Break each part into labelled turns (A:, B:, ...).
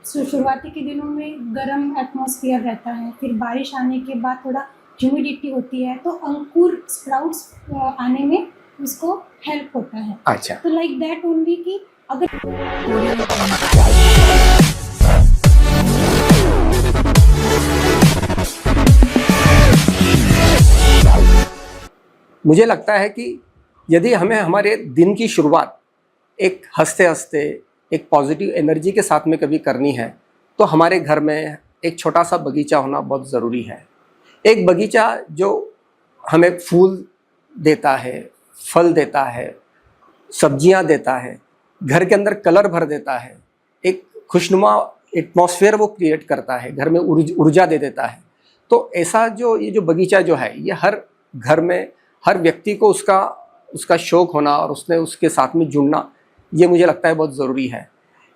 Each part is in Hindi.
A: शुरुआती के दिनों में गर्म एटमॉस्फेयर रहता है, फिर बारिश आने के बाद थोड़ा ह्यूमिडिटी होती है, तो अंकुर स्प्राउट्स आने में उसको हेल्प होता है।
B: अच्छा,
A: तो लाइक दैट ओनली कि अगर
B: मुझे लगता है कि यदि हमें हमारे दिन की शुरुआत एक हंसते हंसते एक पॉजिटिव एनर्जी के साथ में कभी करनी है तो हमारे घर में एक छोटा सा बगीचा होना बहुत ज़रूरी है। एक बगीचा जो हमें फूल देता है, फल देता है, सब्जियां देता है, घर के अंदर कलर भर देता है, एक खुशनुमा एटमॉस्फेयर वो क्रिएट करता है, घर में ऊर्जा दे देता है। तो ऐसा जो ये जो बगीचा जो है ये हर घर में हर व्यक्ति को उसका शौक होना और उसने उसके साथ में जुड़ना, ये मुझे लगता है बहुत ज़रूरी है।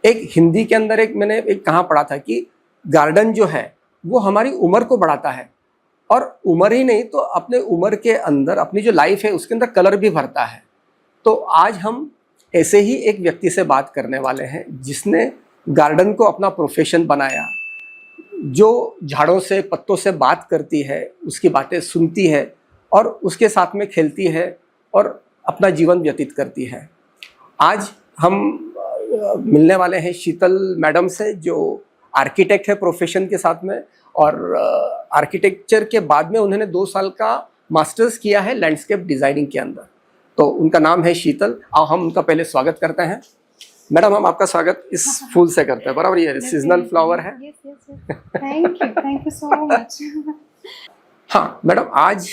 B: एक हिंदी के अंदर मैंने एक कहाँ पढ़ा था कि गार्डन जो है वो हमारी उम्र को बढ़ाता है, और उम्र ही नहीं तो अपने उम्र के अंदर अपनी जो लाइफ है उसके अंदर कलर भी भरता है। तो आज हम ऐसे ही एक व्यक्ति से बात करने वाले हैं जिसने गार्डन को अपना प्रोफेशन बनाया, जो झाड़ों से पत्तों से बात करती है, उसकी बातें सुनती है और उसके साथ में खेलती है और अपना जीवन व्यतीत करती है। आज हम मिलने वाले हैं शीतल मैडम से, जो आर्किटेक्ट है प्रोफेशन के साथ में, और आर्किटेक्चर के बाद में उन्होंने 2 साल का मास्टर्स किया है लैंडस्केप डिज़ाइनिंग के अंदर। तो उनका नाम है शीतल, और हम उनका पहले स्वागत करते हैं। मैडम, हम आपका स्वागत इस फूल से करते हैं, बराबर? ये सीजनल फ्लावर है।
A: Thank you so much.
B: हाँ मैडम, आज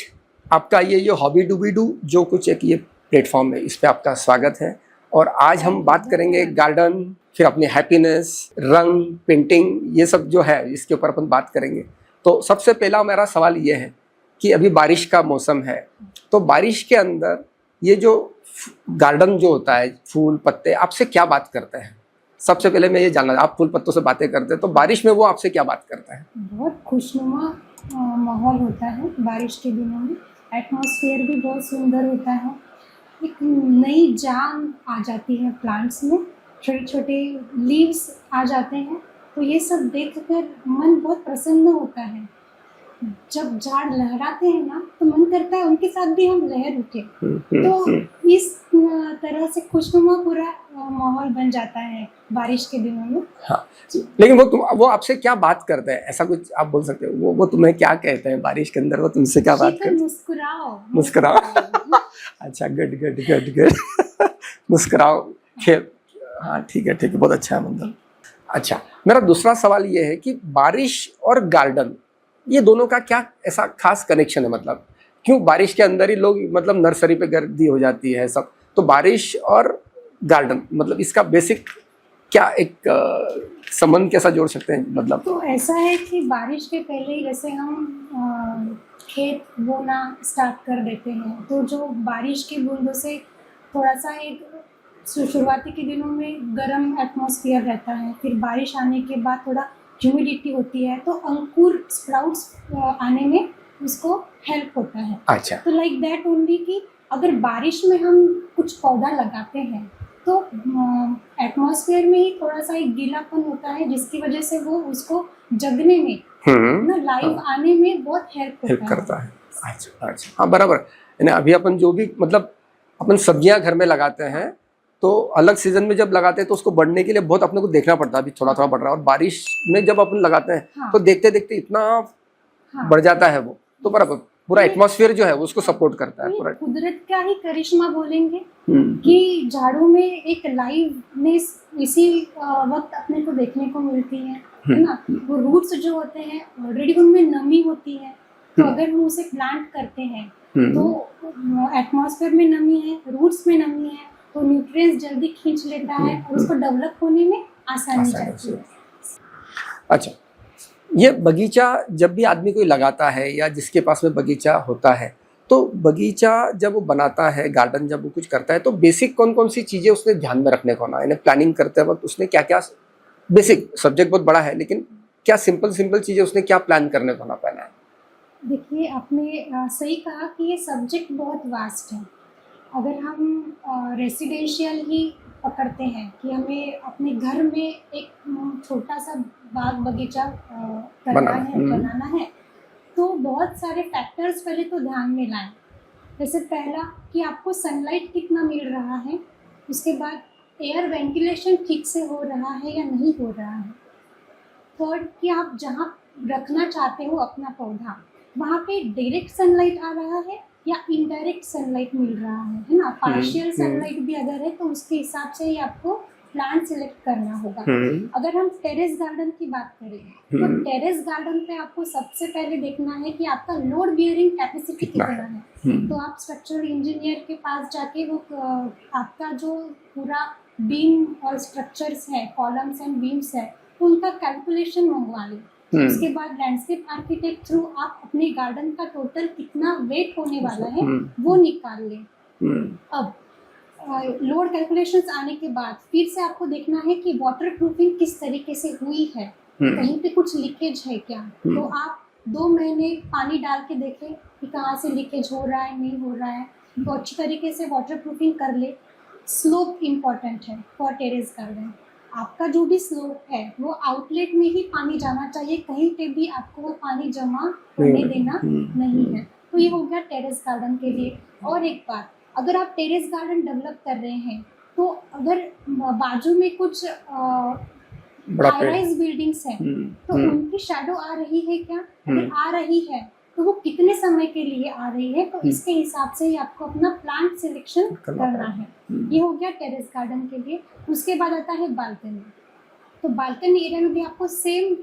B: आपका ये हॉबी डूबी डू जो कुछ एक ये प्लेटफॉर्म है, इस पे आपका स्वागत है। और आज हम बात करेंगे गार्डन, फिर अपनी हैप्पीनेस, रंग, पेंटिंग, ये सब जो है इसके ऊपर अपन बात करेंगे। तो सबसे पहला मेरा सवाल ये है कि अभी बारिश का मौसम है, तो बारिश के अंदर ये जो गार्डन जो होता है, फूल पत्ते आपसे क्या बात करते हैं? सबसे पहले मैं ये जानना, आप फूल पत्तों से बातें करते हैं तो बारिश में वो आपसे क्या बात करता है?
A: बहुत खुशनुमा माहौल होता है बारिश के दिनों में, एटमॉस्फेयर भी बहुत सुंदर होता है, एक नई जान आ जाती है प्लांट्स में, छोटे छोटे लीव्स आ जाते हैं, तो ये सब देखकर मन बहुत प्रसन्न होता है। जब झाड़ लहराते हैं ना तो मन करता है उनके साथ भी हम लहर उठे। तो इस तरह से खुशनुमा पूरा माहौल बन जाता है बारिश के दिनों में।
B: हाँ, लेकिन वो आपसे क्या बात करते हैं, ऐसा कुछ आप बोल सकते हो? वो तुम्हें क्या कहते हैं बारिश के अंदर, वो तुमसे क्या बात करते हैं?
A: मुस्कुराओ
B: मुस्कुराओ। अच्छा, गुड गुड गुड गुड। मुस्कुराओ, खेल। हाँ ठीक है, बहुत अच्छा है मतलब। अच्छा, मेरा दूसरा सवाल ये है कि बारिश और गार्डन, ये दोनों का क्या ऐसा खास कनेक्शन है? मतलब क्यों बारिश के अंदर ही लोग मतलब नर्सरी पे गर्दी हो जाती है सब, तो बारिश और गार्डन मतलब इसका बेसिक क्या एक संबंध कैसा जोड़ सकते हैं मतलब?
A: तो ऐसा है कि बारिश के पहले ही जैसे हम खेत बोना स्टार्ट कर देते हैं, तो जो बारिश की बूंदों से थोड़ा सा एक शुरुआती के दिनों में गर्म एटमॉस्फेयर रहता है, फिर बारिश आने के बाद थोड़ा ह्यूमिडिटी होती है, तो अंकुर स्प्राउट्स आने में उसको हेल्प होता है।
B: अच्छा,
A: तो लाइक दैट ओनली कि अगर बारिश में हम कुछ पौधा लगाते हैं तो एटमॉस्फेयर में ही थोड़ा सा एक गीलापन होता है, जिसकी वजह से वो उसको जगने में ना लाइव आने में बहुत हेल्प
B: करता है। अच्छा अच्छा, हाँ बराबर। यानी अभी अपन जो भी मतलब अपन सब्जियां घर में लगाते हैं तो अलग सीजन में जब लगाते हैं तो उसको बढ़ने के लिए बहुत अपने को देखना पड़ता है, अभी थोड़ा थोड़ा बढ़ रहा है, और बारिश में जब अपन लगाते हैं तो देखते देखते इतना बढ़ जाता है वो, तो बराबर पूरा एटमॉस्फेयर जो है उसको सपोर्ट करता है पूरा।
A: कुदरत का ही करिश्मा बोलेंगे कि झाड़ों में एक लाइवनेस इसी वक्त अपने को देखने को मिलती है ना। वो रूट्स जो होते हैं ऑलरेडी उनमें नमी होती है, तो अगर हम उसे प्लांट करते हैं तो एटमॉस्फेयर में नमी है, रूट्स में नमी है, तो न्यूट्रिएंट्स जल्दी खींच लेता है और उसको डेवलप होने में आसानी जाती है।
B: अच्छा, ये बगीचा जब भी आदमी कोई लगाता है या जिसके पास में बगीचा होता है, तो बगीचा जब वो बनाता है, गार्डन जब वो कुछ करता है, तो बेसिक कौन कौन सी चीज़ें उसने ध्यान में रखने को ना, यानी प्लानिंग करते वक्त उसने क्या क्या, बेसिक सब्जेक्ट बहुत बड़ा है लेकिन क्या सिंपल चीज़ें उसने क्या प्लान करने को ना पहना है?
A: देखिए, आपने सही कहा कि ये सब्जेक्ट बहुत वास्ट है। अगर हम रेसिडेंशियल ही पकड़ते हैं कि हमें अपने घर में एक छोटा सा बाग बगीचा करना है, बनाना है, तो बहुत सारे फैक्टर्स पहले तो ध्यान में लाएं। जैसे पहला कि आपको सनलाइट कितना मिल रहा है, उसके बाद एयर वेंटिलेशन ठीक से हो रहा है या नहीं हो रहा है। थर्ड कि आप जहाँ रखना चाहते हो अपना पौधा, वहाँ पे डायरेक्ट सनलाइट आ रहा है या इनडायरेक्ट सनलाइट मिल रहा है ना। पार्शियल सनलाइट भी अगर है तो उसके हिसाब से ही आपको प्लांट सिलेक्ट करना होगा। अगर हम टेरेस गार्डन की बात करें तो टेरेस गार्डन पे आपको सबसे पहले देखना है कि आपका लोड बियरिंग कैपेसिटी कितना है। तो आप स्ट्रक्चरल इंजीनियर के पास जाके वो आपका जो पूरा बीम और स्ट्रक्चर्स है, कॉलम्स एंड बीम्स है, तो उनका कैलकुलेशन मंगवा लें। उसके बाद लैंडस्केप आर्किटेक्ट थ्रू आप अपने गार्डन का टोटल कितना वेट होने वाला है वो निकाल लें। अब लोड कैलकुलेशंस आने के बाद फिर से आपको देखना है कि वाटर प्रूफिंग किस तरीके से हुई है, कहीं पे कुछ लीकेज है क्या। तो आप 2 महीने पानी डाल के देखें कि कहाँ से लीकेज हो रहा है, नहीं हो रहा है, तो अच्छी तरीके से वाटर प्रूफिंग कर ले। स्लोप इम्पॉर्टेंट है फॉर टेरेस गार्डन। आपका जो भी स्लोप है वो आउटलेट में ही पानी जाना चाहिए, कहीं पे भी आपको वो पानी जमा होने देना नहीं है। तो ये हो गया टेरेस गार्डन के लिए। और एक बात, अगर आप टेरेस गार्डन डेवलप कर रहे हैं तो अगर बाजू में कुछ हाई राइज बिल्डिंग्स हैं तो उनकी शैडो आ रही है क्या, अगर आ रही है तो वो कितने समय के लिए आ रही है, तो इसके हिसाब से ही आपको अपना प्लांट सिलेक्शन करना है। ये हो गया टेरेस गार्डन के लिए। उसके बाद आता है बालकनी। तो बालकनी एरिया में भी आपको सेम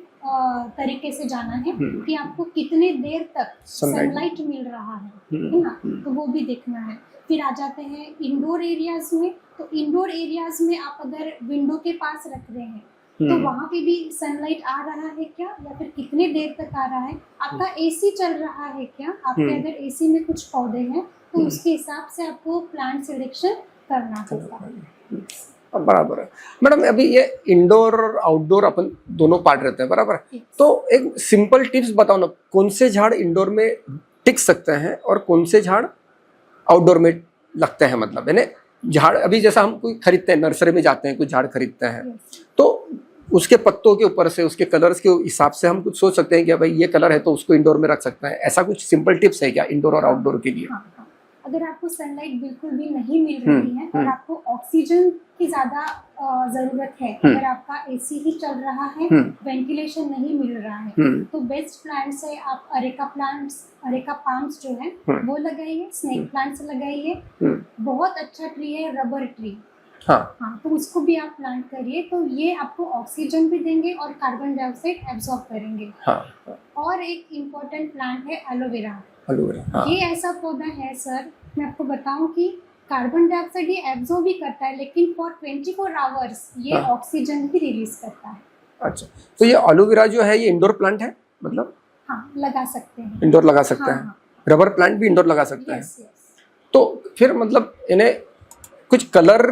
A: तरीके से जाना है कि आपको कितने देर तक सनलाइट मिल रहा है ना, तो वो भी देखना है। फिर आ जाते हैं इंडोर एरियाज में। तो इंडोर एरियाज में आप अगर विंडो के पास रख रहे हैं तो वहाँ पे भी सनलाइट आ रहा है क्या, या फिर कितने देर तक आ रहा है। आपका एसी चल रहा है क्या, आपके अगर एसी में कुछ पौधे हैं तो उसके हिसाब से आपको प्लांट सिलेक्शन करना होगा।
B: बराबर है मैडम। अभी ये इंडोर और आउटडोर अपन दोनों पार्ट रहते हैं, बराबर है। तो एक सिंपल टिप्स बताओ ना, कौन से झाड़ इंडोर में टिक सकते हैं और कौन से झाड़ आउटडोर में लगते हैं। मतलब यानी झाड़ अभी जैसा हम कोई खरीदते हैं, नर्सरी में जाते हैं, कुछ झाड़ खरीदते हैं, तो उसके पत्तों के ऊपर से, उसके कलर्स के हिसाब से हम कुछ सोच सकते हैं कि भाई ये कलर है तो उसको इंडोर में रख सकते हैं। ऐसा कुछ सिंपल टिप्स है क्या इंडोर और आउटडोर के लिए?
A: अगर आपको सनलाइट बिल्कुल भी नहीं मिल रही है और आपको ऑक्सीजन की ज़्यादा ज़रूरत है, अगर आपका एसी ही चल रहा है, वेंटिलेशन नहीं मिल रहा है, तो बेस्ट प्लांट्स है आप अरेका पाम्स जो है वो लगाइए, स्नेक प्लांट्स लगाइए। बहुत अच्छा ट्री है रबर ट्री। हाँ, तो उसको भी आप प्लांट करिए, तो ये आपको ऑक्सीजन भी देंगे और कार्बन डाइऑक्साइड एब्जॉर्ब करेंगे। और एक इम्पोर्टेंट प्लांट है एलोवेरा। ये ऐसा पौधा है सर, मैं आपको बताऊं कि कार्बन डाइऑक्साइड ये एब्जॉर्ब भी करता है, लेकिन फॉर 24 आवर्स ये ऑक्सीजन भी रिलीज करता है। अच्छा,
B: तो ये एलोवेरा जो है ये इंडोर प्लांट है मतलब?
A: हाँ, लगा सकते हैं,
B: इंडोर लगा सकते हैं। रबर प्लांट भी इंडोर लगा सकते हैं। तो फिर मतलब इन्हें कुछ कलर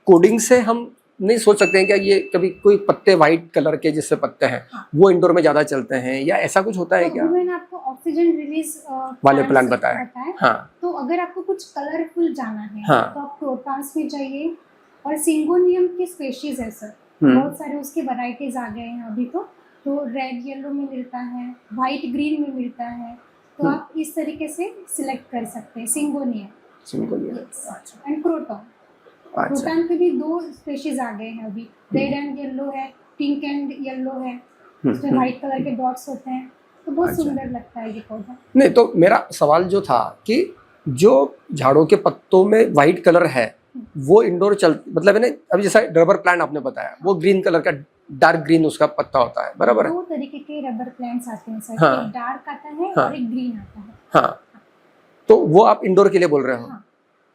B: कोडिंग से हम नहीं सोच सकते हैं क्या, ये कभी कोई पत्ते वाइट कलर के जिससे पत्ते हैं वो इंडोर में ज्यादा चलते हैं, या ऐसा कुछ होता है क्या?
A: मैंने आपको ऑक्सीजन रिलीज
B: वाले प्लांट बताया। हाँ,
A: तो अगर आपको कुछ कलरफुल जाना है तो आप क्रोटॉन्स में जाइए। और सिंगोनियम की स्पेशीज है सर, बहुत सारे उसके वैरायटीज आ गए हैं अभी। तो रेड येलो में मिलता है, वाइट ग्रीन में मिलता है, तो आप इस तरीके से सिलेक्ट कर सकते हैं सिंगोनियम एंड क्रोटॉन। क्रोटॉन के भी 2 स्पेशीज आ गए हैं अभी, रेड एंड येलो है, पिंक एंड येलो है, उसमें वाइट कलर के डॉट्स होते हैं, तो बहुत सुंदर लगता है ये पौधा।
B: नहीं, तो मेरा सवाल जो था कि जो झाड़ों के पत्तों में वाइट कलर है वो इंडोर मतलब है ना, अभी जैसा रबर प्लांट आपने बताया वो ग्रीन कलर का, डार्क ग्रीन उसका पत्ता होता है, बराबर है।
A: 2 तरीके के रबर प्लांट्स आते हैं सर, एक डार्क आता है और एक ग्रीन आता है।
B: हाँ, तो वो आप इंडोर के लिए बोल रहे हो।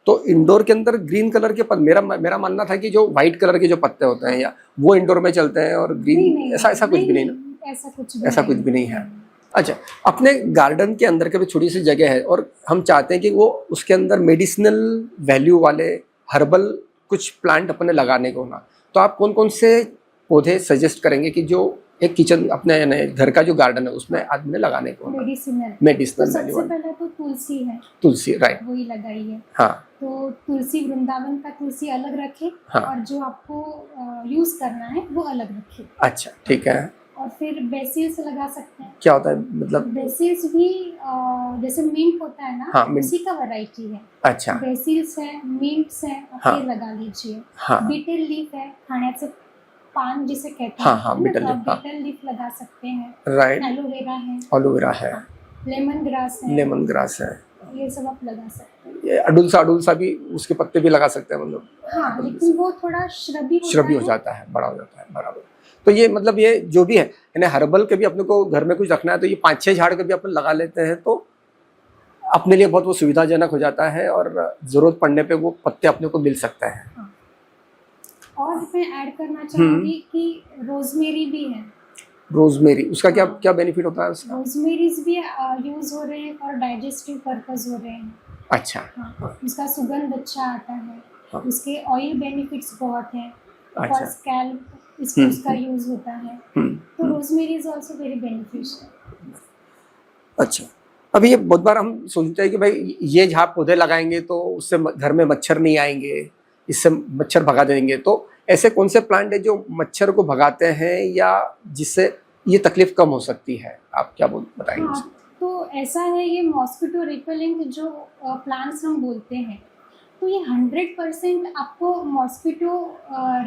B: तो इंडोर के अंदर ग्रीन कलर के मेरा मानना था कि जो व्हाइट कलर के जो पत्ते होते हैं या वो इंडोर में चलते हैं और ग्रीन, ऐसा कुछ भी नहीं ना? ऐसा कुछ भी नहीं है। अच्छा, अपने गार्डन के अंदर के भी छोटी सी जगह है और हम चाहते हैं कि वो उसके अंदर मेडिसिनल वैल्यू वाले हर्बल कुछ प्लांट अपने लगाने को ना, तो आप कौन कौन से पौधे सजेस्ट करेंगे कि जो एक किचन अपने यानी घर का जो गार्डन है उसमें आदमी ने लगाने को
A: मेडिसिनल। तो
B: मेडिसिनल
A: सबसे
B: वैल्यू वाली
A: पहले तो तुलसी है,
B: तुलसी, राइट।
A: वही लगाई है।
B: हाँ
A: तो तुलसी वृंदावन का तुलसी अलग रखे,
B: हाँ।
A: और जो आपको यूज करना है वो अलग रखे।
B: अच्छा ठीक है।
A: और फिर बेसिल्स लगा सकते हैं।
B: क्या होता है मतलब?
A: बेसिल्स भी जैसे मिंट होता है ना,
B: हाँ, मिंट।
A: उसी का वैरायटी है।
B: अच्छा
A: बेसिल्स है, मिंट्स है, और
B: हाँ।
A: फिर लगा लीजिए।
B: हाँ
A: बीटल लीफ है, खाण्याचे पान जिसे कहते
B: हाँ
A: हैं,
B: हाँ,
A: है ना,
B: बीटल
A: तो आप
B: लीफ, हाँ।
A: बीटल लीफ लगा सकते हैं।
B: राइट।
A: एलोवेरा है,
B: एलोवेरा है,
A: लेमन ग्रास है,
B: लेमन ग्रास है,
A: ये सब आप लगा सकते हैं।
B: ये अडुलसा भी, उसके पत्ते भी लगा सकते हैं मतलब।
A: हाँ, लेकिन वो थोड़ा श्रबी
B: श्रबी हो जाता है, बड़ा हो जाता है, बराबर। तो ये मतलब ये जो भी है यानी हर्बल के भी अपने को घर में कुछ रखना है तो ये 5-6 झाड़ के भी अपन लगा लेते हैं तो अपने लिए बहुत वो सुविधाजनक हो जाता है और जरूरत पड़ने पे वो पत्ते अपने को मिल सकते हैं।
A: हाँ। और मैं ऐड करना चाहूँगी कि रोजमेरी भी है।
B: रोजमेरी, उसका क्या
A: हाँ।
B: क्या बेनिफिट होता है उसका?
A: रोजमेरीज भी यूज हो रहे हैं और डाइजेस्टिव पर्पस हो रहे हैं।
B: अच्छा
A: हाँ, उसका सुगंध अच्छा आता है।
B: हाँ।
A: उसके ऑयल बेनिफिट्स बहुत हैं।
B: अच्छा।
A: फॉर स्कैल्प इसको उसका यूज होता है। तो rosemary is also very beneficial.
B: अच्छा, अभी ये बहुत बार हम सोचते हैं कि भाई ये जहाँ पौधे लगाएंगे तो उससे घर में मच्छर नहीं आएंगे, इससे मच्छर भगा देंगे, तो ऐसे कौन से प्लांट है जो मच्छर को भगाते हैं या जिससे ये तकलीफ कम हो सकती है? आप क्या बताएंगे?
A: हाँ, तो ऐसा है, ये मॉस्किटो रिपेलेंट जो प्लांट्स हम बोलते हैं, तो ये 100% आपको मॉस्किटो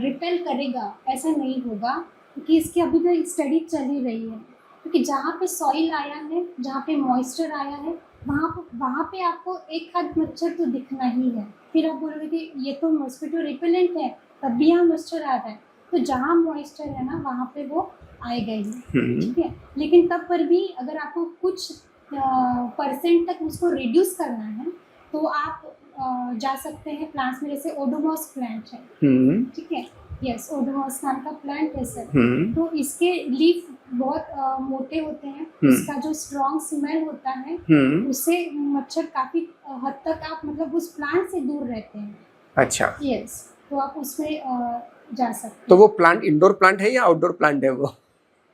A: रिपेल करेगा ऐसा नहीं होगा, क्योंकि इसकी अभी तक स्टडी चल ही रही है। क्योंकि जहाँ पे सॉइल आया है, जहाँ पे मॉइस्चर आया है, वहाँ पे आपको एक आध मच्छर तो दिखना ही है। फिर आप बोलोगे कि ये तो मॉस्किटो रिपेलेंट है, तब भी यहाँ मच्छर आता है। तो जहाँ मॉइस्चर है ना, वहाँ पे वो आएगा ही, ठीक है। लेकिन तब पर भी अगर आपको कुछ परसेंट तक उसको रिड्यूस करना है तो आप जा सकते हैं प्लांट्स में, जैसे ओडोमॉस प्लांट है, ठीक है। यस, ओडोमॉस नाम का प्लांट है सर। तो इसके लीफ बहुत मोटे होते हैं। इसका जो स्ट्रॉन्ग स्मेल होता है उससे मच्छर काफी हद तक आप मतलब उस प्लांट से दूर रहते हैं।
B: अच्छा।
A: यस, तो आप उसमें जा सकते हैं।
B: तो वो प्लांट इंडोर प्लांट है या आउटडोर प्लांट है वो?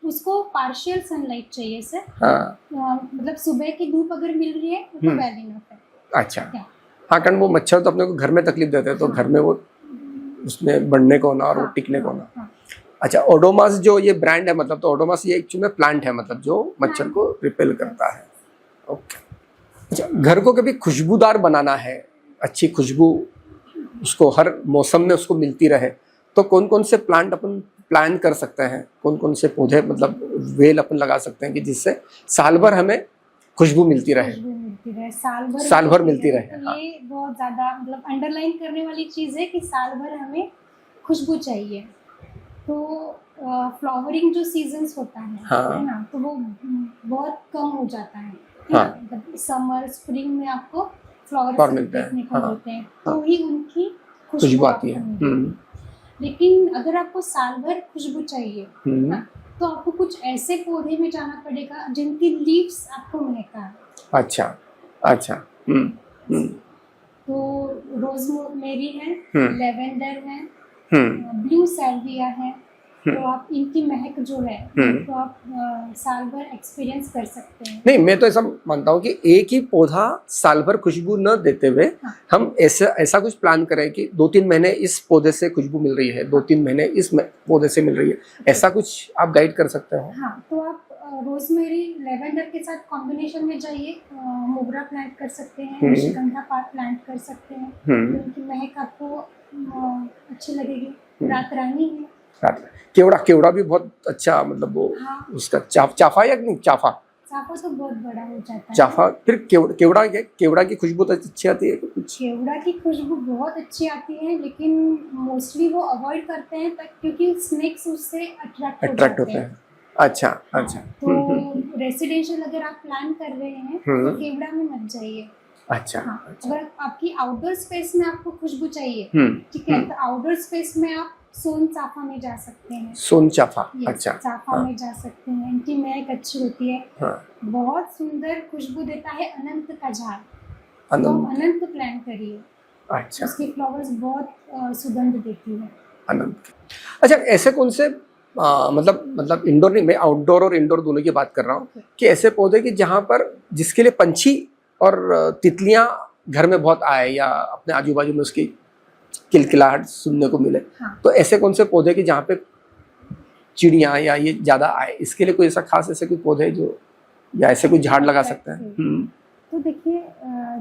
A: उसको पार्शियल सनलाइट चाहिए सर।
B: हाँ।
A: मतलब सुबह की धूप अगर मिल रही है तो वेल इनफ है।
B: अच्छा। हाँ, कारण वो मच्छर तो अपने को घर में तकलीफ देते हैं, तो घर में वो उसमें बढ़ने को ना और वो टिकने को ना। अच्छा, ओडोमॉस जो ये ब्रांड है, मतलब तो ओडोमॉस ये एक्चुअली में प्लांट है, मतलब जो मच्छर को रिपेल करता है। ओके। अच्छा, घर को कभी खुशबूदार बनाना है, अच्छी खुशबू उसको हर मौसम में उसको मिलती रहे, तो कौन कौन से प्लांट अपन प्लान कर सकते हैं? कौन कौन से पौधे मतलब वेल अपन लगा सकते हैं कि जिससे साल भर हमें खुशबू मिलती रहे? साल भर मिलती रहे।
A: तो ये बहुत ज़्यादा मतलब अंडरलाइन करने वाली चीज़ है कि साल भर हमें खुशबू चाहिए। तो फ्लावरिंग जो सीजन्स होता है ना, तो वो बहुत कम हो जाता है। मतलब समर स्प्रिंग में आपको फ्लावर देखने को मिलते हैं, तो ही उनकी खुशबू आती है। लेकिन अगर आपको साल भर खुशबू चाहिए ना, तो आपको कुछ ऐसे पौधे में जाना पड़ेगा जिनकी लीव्स आपको महका है।
B: अच्छा अच्छा।
A: तो रोजमेरी है, लेवेंडर है, ब्लू सैल्विया है, तो आप इनकी महक जो है तो आप साल भर एक्सपीरियंस कर सकते हैं।
B: नहीं, मैं तो ऐसा मानता हूँ कि एक ही पौधा साल भर खुशबू न देते हुए हम ऐसा कुछ प्लान करें कि 2-3 महीने इस पौधे से खुशबू मिल रही है, 2-3 महीने इस पौधे से मिल रही है, ऐसा कुछ आप गाइड कर सकते हो?
A: हाँ, तो आप रोजमेरी लेवेंडर के साथ कॉम्बिनेशन में जाइए, मोगरा प्लांट कर सकते हैं, निशिगंधा प्लांट कर सकते हैं, उनकी महक आपको अच्छी लगेगी। रात रानी है,
B: केवड़ा भी बहुत अच्छा, मतलब वो उसका चाफा या नहीं, चाफा
A: तो बहुत बड़ा हो जाता है।
B: चाफा, फिर केवड़ा की खुशबू तो अच्छी आती है कुछ?
A: केवड़ा की खुशबू बहुत अच्छी आती है, लेकिन मोस्टली वो अवॉइड करते हैं क्योंकि स्नेक्स उससे अट्रैक्ट होते हैं।
B: अच्छा अच्छा।
A: तो रेसिडेंशियल अगर आप प्लान कर रहे हैं तो केवड़ा में मत जाइए।
B: अच्छा।
A: अगर आपकी आउटडोर स्पेस में आपको खुशबू चाहिए, ठीक है, तो आउटडोर स्पेस में आप सोन चाफा में जा सकते हैं।
B: सोन चाफा, अच्छा।
A: चाफा में जा सकते हैं, इनकी महक अच्छी होती है। बहुत सुंदर खुशबू देता है अनंत का झाड़, तो अनंत प्लान करिए।
B: अच्छा।
A: उसके फ्लावर्स बहुत सुगंध देती है।
B: अनंत। अच्छा, ऐसे कौन से मतलब इंडोर नहीं, मैं आउटडोर और इंडोर दोनों की बात कर रहा हूँ
A: Okay.
B: कि ऐसे पौधे कि जहाँ पर जिसके लिए पंछी और तितलियां घर में बहुत आए या अपने आजू बाजू में उसकी किलकिलाहट सुनने को मिले,
A: हाँ।
B: तो ऐसे कौन से पौधे कि जहाँ पे चिड़िया या ये ज्यादा आए, इसके लिए कोई ऐसा खास ऐसे कोई पौधे जो या ऐसे कोई झाड़ लगा सकते हैं?
A: तो देखिए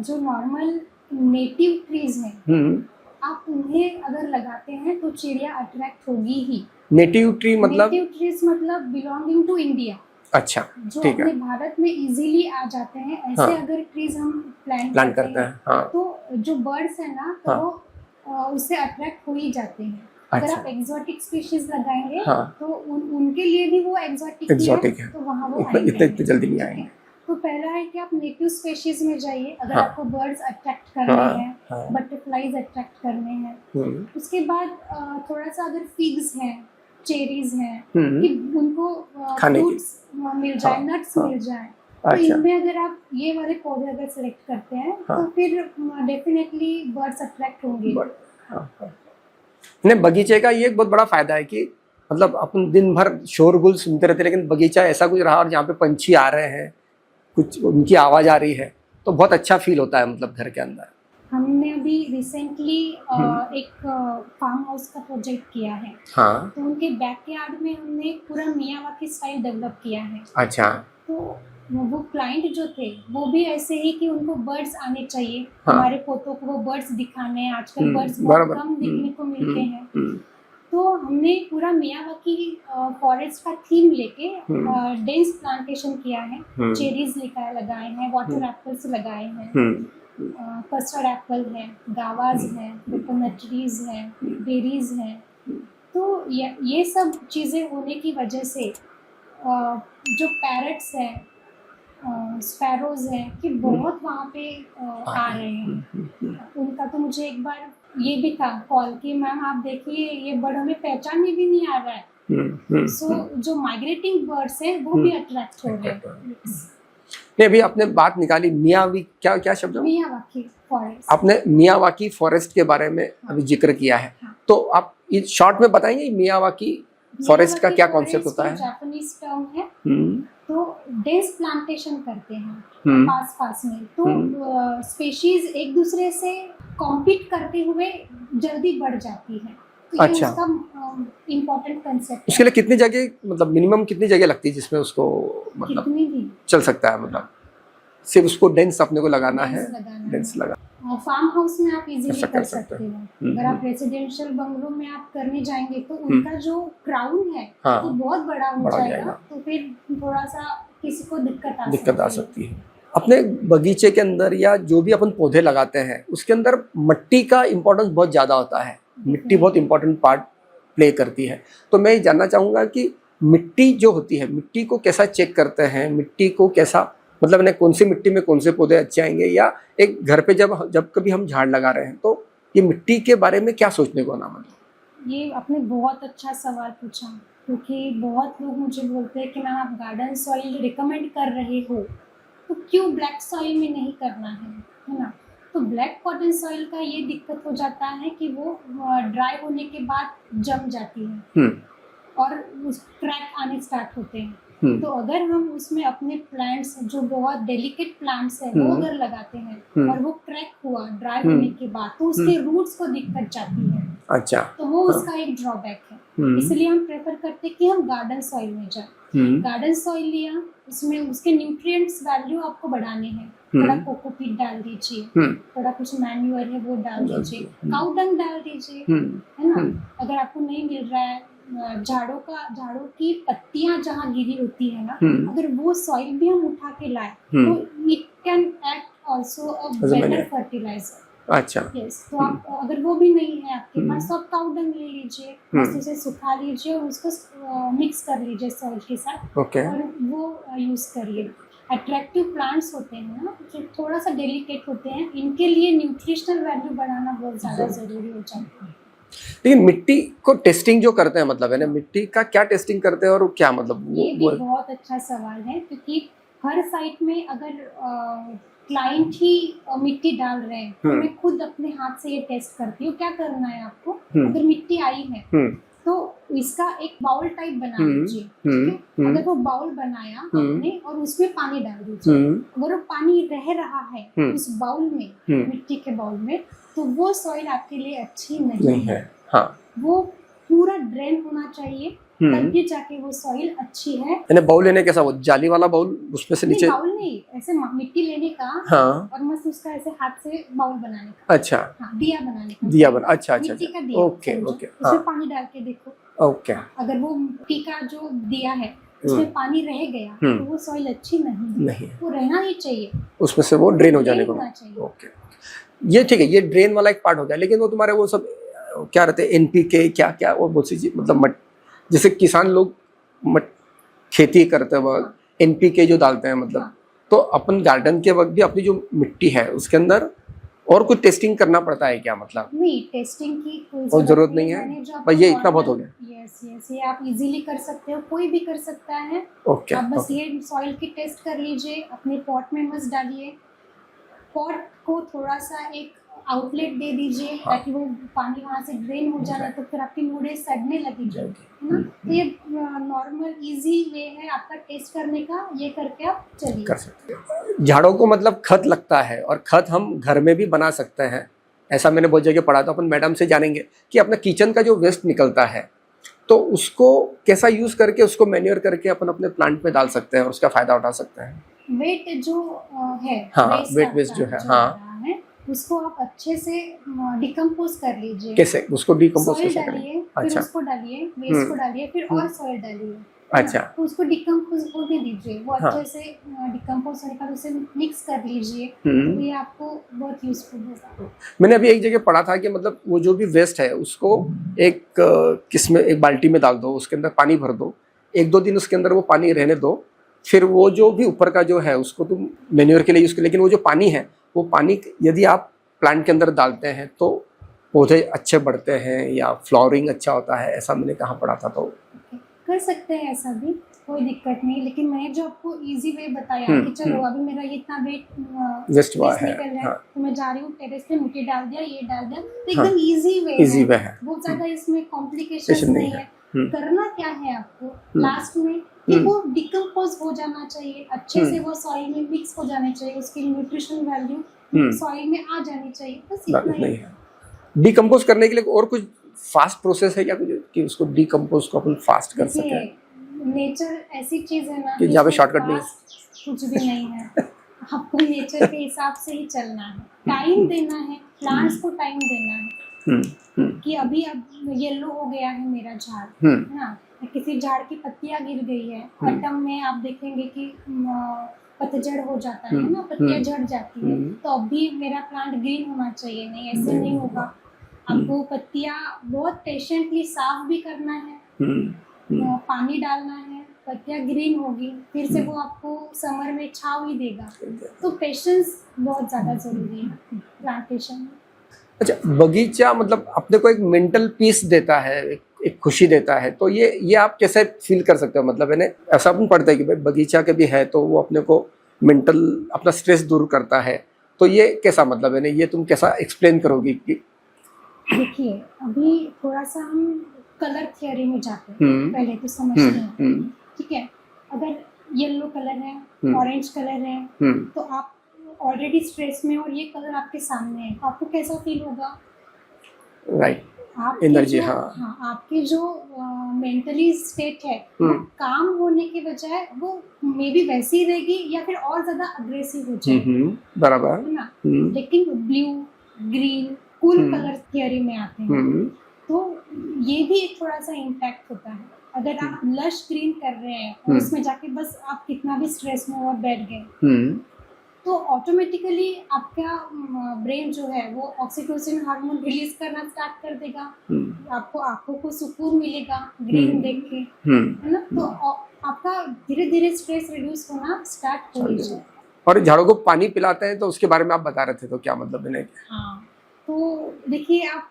A: जो नॉर्मल नेटिव ट्रीज हैं, आप उन्हें अगर लगाते हैं तो चिड़िया अट्रैक्ट होगी ही।
B: नेटिव ट्री मतलब?
A: नेटिव ट्रीज मतलब बिलोंगिंग टू इंडिया,
B: अच्छा,
A: जो
B: ठीक
A: अपने
B: है।
A: भारत में इजीली आ जाते हैं, ऐसे
B: हाँ।
A: अगर ट्रीज हम प्लांट
B: प्लान
A: करते
B: करते
A: हैं
B: हैं, हाँ।
A: तो जो बर्ड्स है ना, तो
B: हाँ।
A: वो उससे अट्रैक्ट हो ही जाते हैं। अगर
B: अच्छा।
A: आप एक्सोटिक स्पीशीज लगाएंगे
B: हाँ।
A: तो उनके लिए भी वो एक्सोटिक
B: Exotic है।
A: तो वहाँ वो
B: इतने
A: आएंगे
B: इतने जल्दी नहीं
A: ठीक
B: आएंगे।
A: है। तो पहला है कि आप नेटिव स्पेशीज में जाइए अगर
B: हाँ।
A: आपको बर्ड्स अट्रैक्ट करने
B: हाँ,
A: हैं,
B: हाँ।
A: बटरफ्लाईज अट्रैक्ट करने हैं। उसके बाद थोड़ा सा अगर फिग्स हैं, चेरीज हैं, कि उनको
B: खाने की।
A: फ्रूट्स मिल जाए,
B: हाँ,
A: नट्स
B: हाँ।
A: मिल जाए, तो
B: अच्छा।
A: इनमें अगर आप ये वाले पौधे अगर सेलेक्ट करते हैं
B: हाँ।
A: तो फिर डेफिनेटली बर्ड्स अट्रैक्ट होंगे।
B: नहीं, बगीचे का ये एक बहुत बड़ा फायदा है कि मतलब अपन दिन भर शोरगुल सुनते रहते हैं, लेकिन बगीचा ऐसा कुछ रहा और जहाँ पे पंछी आ रहे हैं, कुछ उनकी आवाज आ रही है, तो बहुत अच्छा फील होता है मतलब घर के अंदर।
A: हमने अभी रिसेंटली एक फार्म हाउस का प्रोजेक्ट किया है।
B: हाँ।
A: तो उनके बैकयार्ड में हमने पूरा मियावाकी स्टाइल डेवलप किया है।
B: अच्छा।
A: तो वो क्लाइंट जो थे वो भी ऐसे ही कि उनको बर्ड्स आने चाहिए,
B: हाँ।
A: हमारे पोतों को वो बर्ड्स दिखाने हैं। आजकल बर्ड्स बहुत
B: बराबर।
A: कम दिखने को मिलते हैं। तो हमने पूरा मियावाकी फॉरेस्ट का थीम लेके डेंस प्लांटेशन किया है। चेरीज लगाए हैं, वाटर एप्पल्स लगाए हैं, कस्टर्ड एप्पल है, गावाज है, कोकोनट ट्रीज है, बेरीज हैं। तो ये सब चीज़ें होने की वजह से जो पैरट्स हैं, स्पैरोज हैं, कि बहुत वहाँ पे आ रहे हैं। उनका तो मुझे एक बार ये भी था कॉल कि मैम आप देखिए ये बर्ड हमें पहचान में भी नहीं आ रहा है। सो जो माइग्रेटिंग बर्ड्स हैं वो भी अट्रैक्ट हो रहे हैं।
B: नहीं, अभी आपने बात निकाली मियावी, क्या क्या शब्द है?
A: Miyawaki forest.
B: आपने मियावाकी फॉरेस्ट के बारे में अभी जिक्र किया है, तो आप इस शॉर्ट में बताएंगे मियावाकी फॉरेस्ट का क्या कॉन्सेप्ट होता है?
A: जापानीज टर्म है। तो डेंस प्लांटेशन करते हैं पास में, तो स्पीशीज एक दूसरे से कॉम्पीट करते हुए जल्दी बढ़ जाती है। तो ये
B: अच्छा।
A: उसका इम्पोर्टेंट कंसेप्ट
B: उसके लिए कितनी जगह, मतलब मिनिमम कितनी जगह लगती है जिसमें उसको मतलब
A: कितनी भी
B: चल सकता है? मतलब सिर्फ उसको डेंस अपने को लगाना है, डेंस लगा।
A: फार्म हाउस में आप इजीली
B: ऐसा
A: कर सकते हो। अगर आप रेजिडेंशियल बंगलों में आप करने जाएंगे तो उनका जो क्राउड है
B: हाँ।
A: वो बहुत बड़ा हो
B: बढ़ा
A: जाएगा,
B: जाएगा।
A: तो फिर थोड़ा सा किसी को
B: दिक्कत आ सकती है। अपने बगीचे के अंदर या जो भी अपन पौधे लगाते हैं उसके अंदर मिट्टी का इम्पोर्टेंस बहुत ज़्यादा होता है। मिट्टी बहुत इम्पोर्टेंट पार्ट प्ले करती है। तो मैं ये जानना चाहूँगा कि मिट्टी जो होती है, मिट्टी को कैसा चेक करते हैं? मिट्टी को कैसा, मतलब ने कौन सी मिट्टी में कौन से पौधे अच्छे आएंगे, या एक घर पे जब कभी हम झाड़ लगा रहे हैं तो ये मिट्टी के बारे में क्या सोचने को ना? मतलब
A: ये आपने बहुत अच्छा सवाल पूछा, क्योंकि बहुत लोग मुझे बोलते हैं कि मैम आप गार्डन सॉइल रिकमेंड कर रहे हो तो क्यों ब्लैक सॉइल में नहीं करना है ना? तो ब्लैक कॉटन सॉइल का ये दिक्कत हो जाता है कि वो ड्राई होने के बाद जम जाती है और उस क्रैक आने स्टार्ट होते हैं। तो अगर हम उसमें अपने प्लांट्स जो बहुत डेलिकेट प्लांट्स है वो अगर लगाते हैं और वो क्रैक हुआ ड्राई होने के बाद, तो उसके रूट्स को दिक्कत जाती है।
B: अच्छा।
A: तो वो उसका एक ड्रॉबैक है। इसलिए हम प्रेफर करते हैं कि हम गार्डन सॉइल में जाएं। गार्डन सॉइल लिया, उसमें उसके न्यूट्रिएंट्स वैल्यू आपको बढ़ाने हैं। थोड़ा कोकोपीट डाल दीजिए, थोड़ा कुछ मैन्यूअर है वो डाल दीजिए, काऊ डंग डाल दीजिए, है ना? अगर आपको नहीं मिल रहा है झाड़ों की पत्तियां जहाँ गिरी होती है ना, अगर वो सॉइल भी हम उठा के लाए तो it can act also a better fertilizer. अच्छा। यस। तो आप अगर वो भी नहीं है आपके पास तो आप काऊ डंग ले लीजिए, बस उसे सुखा लीजिए और उसको मिक्स कर लीजिए सॉइल के साथ और वो यूज करिए। अट्रैक्टिव प्लांट्स होते हैं ना, जो थोड़ा सा डेलिकेट होते हैं, इनके लिए न्यूट्रिशनल वैल्यू बढ़ाना बहुत ज़्यादा ज़रूरी हो जाता है।
B: लेकिन मिट्टी को टेस्टिंग जो करते हैं, मतलब है ना, मिट्टी का क्या टेस्टिंग करते हैं और क्या मतलब
A: ये भी बहुत अच्छा सवाल है, क्योंकि हर साइट में अगर क्लाइंट ही मिट्टी डाल रहे हैं तो मैं खुद अपने हाथ से ये टेस्ट करती हूँ। क्या करना है आपको, अगर मिट्टी आई है तो इसका एक बाउल टाइप बना
B: हम्म,
A: लीजिए, ठीक है। अगर वो बाउल बनाया आपने और उसमें पानी डाल दीजिए, अगर वो पानी रह रहा है उस बाउल में, मिट्टी के बाउल में, तो वो सॉइल आपके लिए अच्छी नहीं है।
B: हाँ,
A: वो पूरा ड्रेन होना चाहिए, तभी जाके वो सॉइल अच्छी है।
B: यानी बाउल लेने कैसा, वो जाली वाला बाउल, उसमें से नीचे?
A: बाउल नहीं, ऐसे मिट्टी लेने का,
B: हाँ,
A: और मस्त उसका ऐसे हाथ से बाउल बनाने का।
B: अच्छा,
A: हाँ, दिया बनाने का।
B: दिया बना, अच्छा अच्छा
A: मिट्टी
B: अच्छा,
A: का दिया,
B: ओके
A: समझो।
B: ओके,
A: उसमें
B: हाँ,
A: पानी डाल के देखो,
B: ओके,
A: अगर वो मिट्टी का जो दिया है उसमें पानी रह गया तो वो सॉइल अच्छी नहीं है। वो रहना ही चाहिए,
B: उसमें से वो ड्रेन हो जाने को।
A: होना चाहिए।
B: ओके, ये ठीक है, ये ड्रेन वाला एक पार्ट हो गया। लेकिन वो तुम्हारे वो सब क्या रहते हैं, एनपीके क्या क्या, वो बहुत सी मतलब जैसे किसान लोग खेती करते वक्त एनपीके जो डालते हैं, मतलब
A: हाँ।
B: तो अपन गार्डन के वक्त भी अपनी जो मिट्टी है उसके अंदर और कुछ टेस्टिंग करना पड़ता है क्या, मतलब?
A: नहीं, टेस्टिंग की कोई
B: जरूरत नहीं है,
A: मैंने जो
B: बस ये इतना बहुत हो गया।
A: यस यस, ये आप इजीली कर सकते हो, कोई भी कर सकता है।
B: ओके,
A: आप बस ये सॉइल की टेस्ट कर लीजिए, अपने पॉट में मस्त डालिए, पॉट को थोड़ा सा एक आउटलेट दे दीजिए ताकि वो पानी वहाँ से ड्रेन हो जाए, तो फिर आपकी मूड़े सड़ने लगेगी, है ना। तो ये नॉर्मल इजी वे है आपका टेस्ट करने का, ये करके आप चलिए
B: कर सकते हैं। झाड़ों को मतलब खत लगता है, और खत हम घर में भी बना सकते हैं, ऐसा मैंने बहुत जगह पढ़ा। तो अपन मैडम से जानेंगे कि अपना किचन का जो वेस्ट निकलता है तो उसको कैसा यूज करके उसको मैन्योर करके अपन अपने प्लांट में डाल सकते हैं और उसका फायदा उठा सकते हैं।
A: वेट जो है,
B: हाँ, वेट वेस्ट जो है, हाँ,
A: उसको आप अच्छे से डिकम्पोज कर लीजिए।
B: कैसे उसको डिकम्पोज
A: सॉइल
B: कैसे
A: डालिए,
B: करें?
A: फिर
B: अच्छा,
A: उसको डालिए, वेस्ट को डालिए, फिर और सॉइल डालिए,
B: अच्छा,
A: तो उसको डिकम्पोज होने दीजिए। वो
B: हाँ,
A: अच्छे से डिकम्पोज होने का उसे मिक्स कर लीजिए, तो ये आपको बहुत यूजफुल होगा।
B: मैंने अभी एक जगह पढ़ा था कि मतलब वो जो भी वेस्ट है उसको एक किसमें, एक बाल्टी में डाल दो, उसके अंदर पानी भर दो, 1-2 दिन उसके अंदर वो पानी रहने दो, फिर वो जो भी ऊपर का जो है उसको तुम मैन्योर के लिए यूज कर। लेकिन वो जो पानी है, वो पानी यदि आप प्लांट के अंदर डालते हैं तो पौधे अच्छे बढ़ते हैं या फ्लावरिंग अच्छा होता है, ऐसा मैंने कहाँ पढ़ा था। तो
A: कर सकते हैं ऐसा भी, कोई दिक्कत नहीं। लेकिन मैंने जो आपको इजी वे बताया कि चलो अभी मेरा ये इतना वेट
B: वेस्ट हुआ है,
A: निकल रहा है,
B: हाँ,
A: तो मैं जा रही हूँ टेरेस पे, मिट्टी डाल दिया, ये डाल दिया, तो एकदम इजी वे है, बहुत ज्यादा इसमें कॉम्प्लिकेशन नहीं है। करना क्या है आपको लास्ट में कि वो डिकम्पोज हो जाना चाहिए, अच्छे से वो सॉइल में मिक्स हो जाने चाहिए, उसकी न्यूट्रिशन वैल्यू सॉइल में आ जानी चाहिए, बस इतना ही है।
B: डिकम्पोज करने के लिए और कुछ फास्ट प्रोसेस है क्या कुछ, कि उसको डिकम्पोज को अपन फास्ट कर सके?
A: नेचर ऐसी चीज है ना
B: कि जहाँ पे शॉर्टकट नहीं है,
A: कुछ भी नहीं है। आपको नेचर के हिसाब से ही चलना है, टाइम देना है, प्लांट्स को टाइम देना है। कि अभी अब येलो हो गया है मेरा झाड़, है ना, किसी झाड़ की पत्तियां गिर गई है, ऑटम में आप देखेंगे कि पतझड़ हो जाता है ना, पत्तियां झड़ जाती है, तो अभी मेरा प्लांट ग्रीन होना चाहिए, नहीं ऐसे नहीं होगा। आपको पत्तियां बहुत पेशेंटली साफ भी करना है, पानी डालना है, पत्तियां ग्रीन होगी, फिर से वो आपको समर में छाव ही देगा। तो पेशेंस बहुत ज़्यादा ज़रूरी है प्लांटेशन में।
B: अच्छा, बगीचा मतलब अपने को एक मेंटल पीस देता है, एक खुशी देता है, तो ये आप कैसे फील कर सकते हो? मतलब मैंने ऐसा अपन पढ़ता है कि भाई बगीचा के भी है तो वो अपने को मेंटल अपना स्ट्रेस दूर करता है, तो ये कैसा, मतलब मैंने ये तुम कैसा एक्सप्लेन करोगी? कि
A: देखिए अभी थोड़ा सा हम कलर थियरी में जाते हैं, पहले तो समझते हैं, ठीक है। अगर येलो कलर है, ऑरेंज कलर है, तो आप ऑलरेडी स्ट्रेस में और ये कलर आपके सामने है, आपको कैसा फील होगा?
B: राइट,
A: एनर्जी, हाँ, आपकी जो मेंटली स्टेट है वो काम होने के बजाय वो मे बी वैसी रहेगी या फिर और ज्यादा अग्रेसिव हो जाएगी, बराबर है ना। लेकिन blue, green, cool colour theory में आते हैं, तो ये भी एक थोड़ा सा इम्पैक्ट होता है। अगर आप लश ग्रीन कर रहे हैं और उसमें जाके बस आप कितना भी स्ट्रेस में और बैठ गए, तो ऑटोमेटिकली आपका ब्रेन जो है वो ऑक्सीटोसिन हार्मोन रिलीज करना स्टार्ट कर देगा, आपको आंखों को सुकून मिलेगा ग्रीन देख के, है ना। तो आपका धीरे धीरे स्ट्रेस रिड्यूस होना स्टार्ट हो जाएगा।
B: और झाड़ों को पानी पिलाते हैं तो उसके बारे में आप बता रहे थे, तो क्या मतलब है?
A: हाँ, तो देखिए आप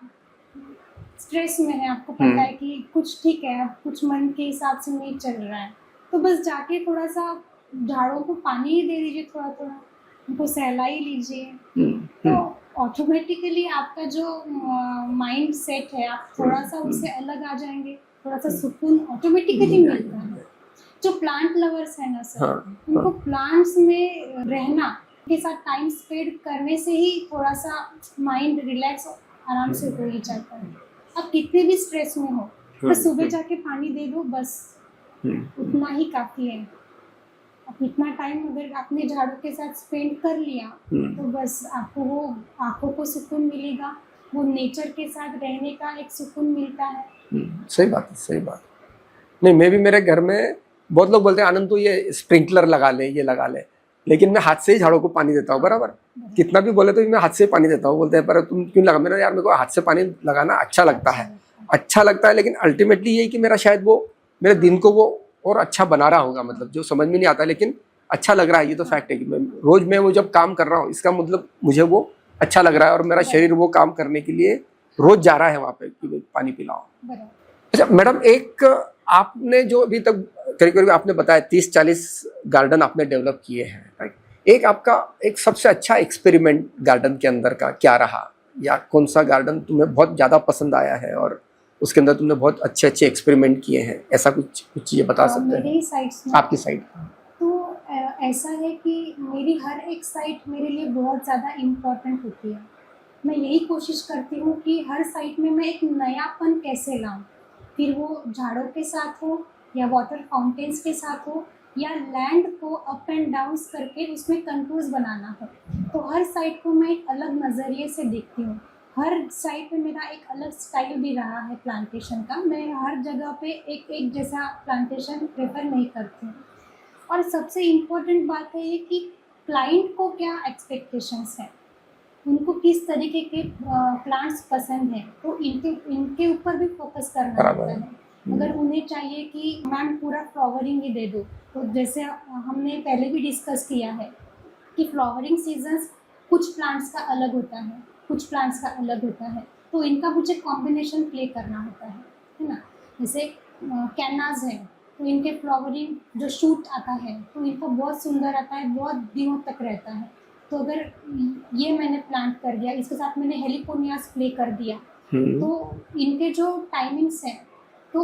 A: स्ट्रेस में है, आपको पता है कि कुछ ठीक है, अब कुछ मन के हिसाब से नहीं चल रहा है, तो बस जाके थोड़ा सा झाड़ों को पानी ही दे दीजिए, थोड़ा थोड़ा उनको सहलाई लीजिए, तो ऑटोमेटिकली आपका जो माइंड सेट है आप थोड़ा सा उससे अलग आ जाएंगे, थोड़ा सा सुकून ऑटोमेटिकली मिलता है। जो प्लांट लवर्स है ना सर,
B: हाँ,
A: उनको प्लांट्स में रहना, के साथ टाइम स्पेंड करने से ही थोड़ा सा माइंड रिलैक्स आराम से हो ही जाता है। अब कितने भी स्ट्रेस में हो, बस सुबह जाके पानी दे दो, बस उतना ही काफ़ी है। अब इतना टाइम अगर आपने झाड़ू के साथ स्पेंड कर लिया तो बस आपको वो आँखों को सुकून मिलेगा, वो नेचर के साथ रहने का एक सुकून मिलता है।
B: सही बात है, सही बात। नहीं, मैं भी मेरे घर में बहुत लोग बोलते हैं आनंद तो ये स्प्रिंकलर लगा ले, ये लगा ले, लेकिन मैं हाथ से ही झाड़ों को पानी देता हूँ बराबर। कितना भी बोले तो मैं हाथ से ही पानी देता हूँ। बोलते हैं पर तुम क्यों लगा? मेरा यार मेरे को हाथ से पानी लगाना अच्छा लगता है, लेकिन अल्टीमेटली यही कि मेरा शायद वो मेरे दिन को वो और अच्छा बना रहा होगा, मतलब जो समझ में नहीं आता लेकिन अच्छा लग रहा है। ये तो फैक्ट है कि मैं वो जब काम कर रहा हूँ इसका मतलब मुझे वो अच्छा लग रहा है और मेरा शरीर वो काम करने के लिए रोज जा रहा है वहाँ पे कि पानी पिलाओ। अच्छा मैडम, एक आपने जो अभी तक करीब आपने बताया 30-40 गार्डन आपने डेवलप किए हैं, राइट? एक आपका एक सबसे अच्छा एक्सपेरिमेंट गार्डन के अंदर का क्या रहा, या कौन सा गार्डन तुम्हें बहुत ज़्यादा पसंद आया है और उसके अंदर तुमने बहुत अच्छे अच्छे एक्सपेरिमेंट किए हैं, ऐसा कुछ चीज़ें बता सकते हैं?
A: मेरी साइट्स में
B: आपकी साइड
A: तो ऐसा है कि मेरी हर एक साइट मेरे लिए बहुत ज़्यादा इम्पोर्टेंट होती है। मैं यही कोशिश करती हूँ कि हर साइट में मैं एक नयापन कैसे लाऊं, फिर वो झाड़ों के साथ हो या वाटर फाउंटेन्स के साथ हो या लैंड को अप एंड डाउन्स करके उसमें कंटूर्स बनाना हो। तो हर साइट को मैं एक अलग नज़रिए से देखती हूँ। हर साइट पे मेरा एक अलग स्टाइल भी रहा है प्लांटेशन का। मैं हर जगह पे एक जैसा प्लांटेशन प्रेफर नहीं करती हूँ। और सबसे इम्पोर्टेंट बात है ये कि क्लाइंट को क्या एक्सपेक्टेशंस है, उनको किस तरीके के प्लांट्स पसंद है, तो इनके ऊपर भी फोकस करना होता है। अगर उन्हें चाहिए कि मैम पूरा फ्लावरिंग ही दे दो, तो जैसे हमने पहले भी डिस्कस किया है कि फ्लावरिंग सीजन्स कुछ प्लांट्स का अलग होता है, कुछ प्लांट्स का अलग होता है, तो इनका मुझे कॉम्बिनेशन प्ले करना होता है ना। जैसे कैनाज है तो इनके फ्लावरिंग जो शूट आता है तो इनका बहुत सुंदर आता है, बहुत दिनों तक रहता है। तो अगर ये मैंने प्लांट कर दिया, इसके साथ मैंने हेलिकोनियास प्ले कर दिया, तो इनके जो टाइमिंग्स हैं तो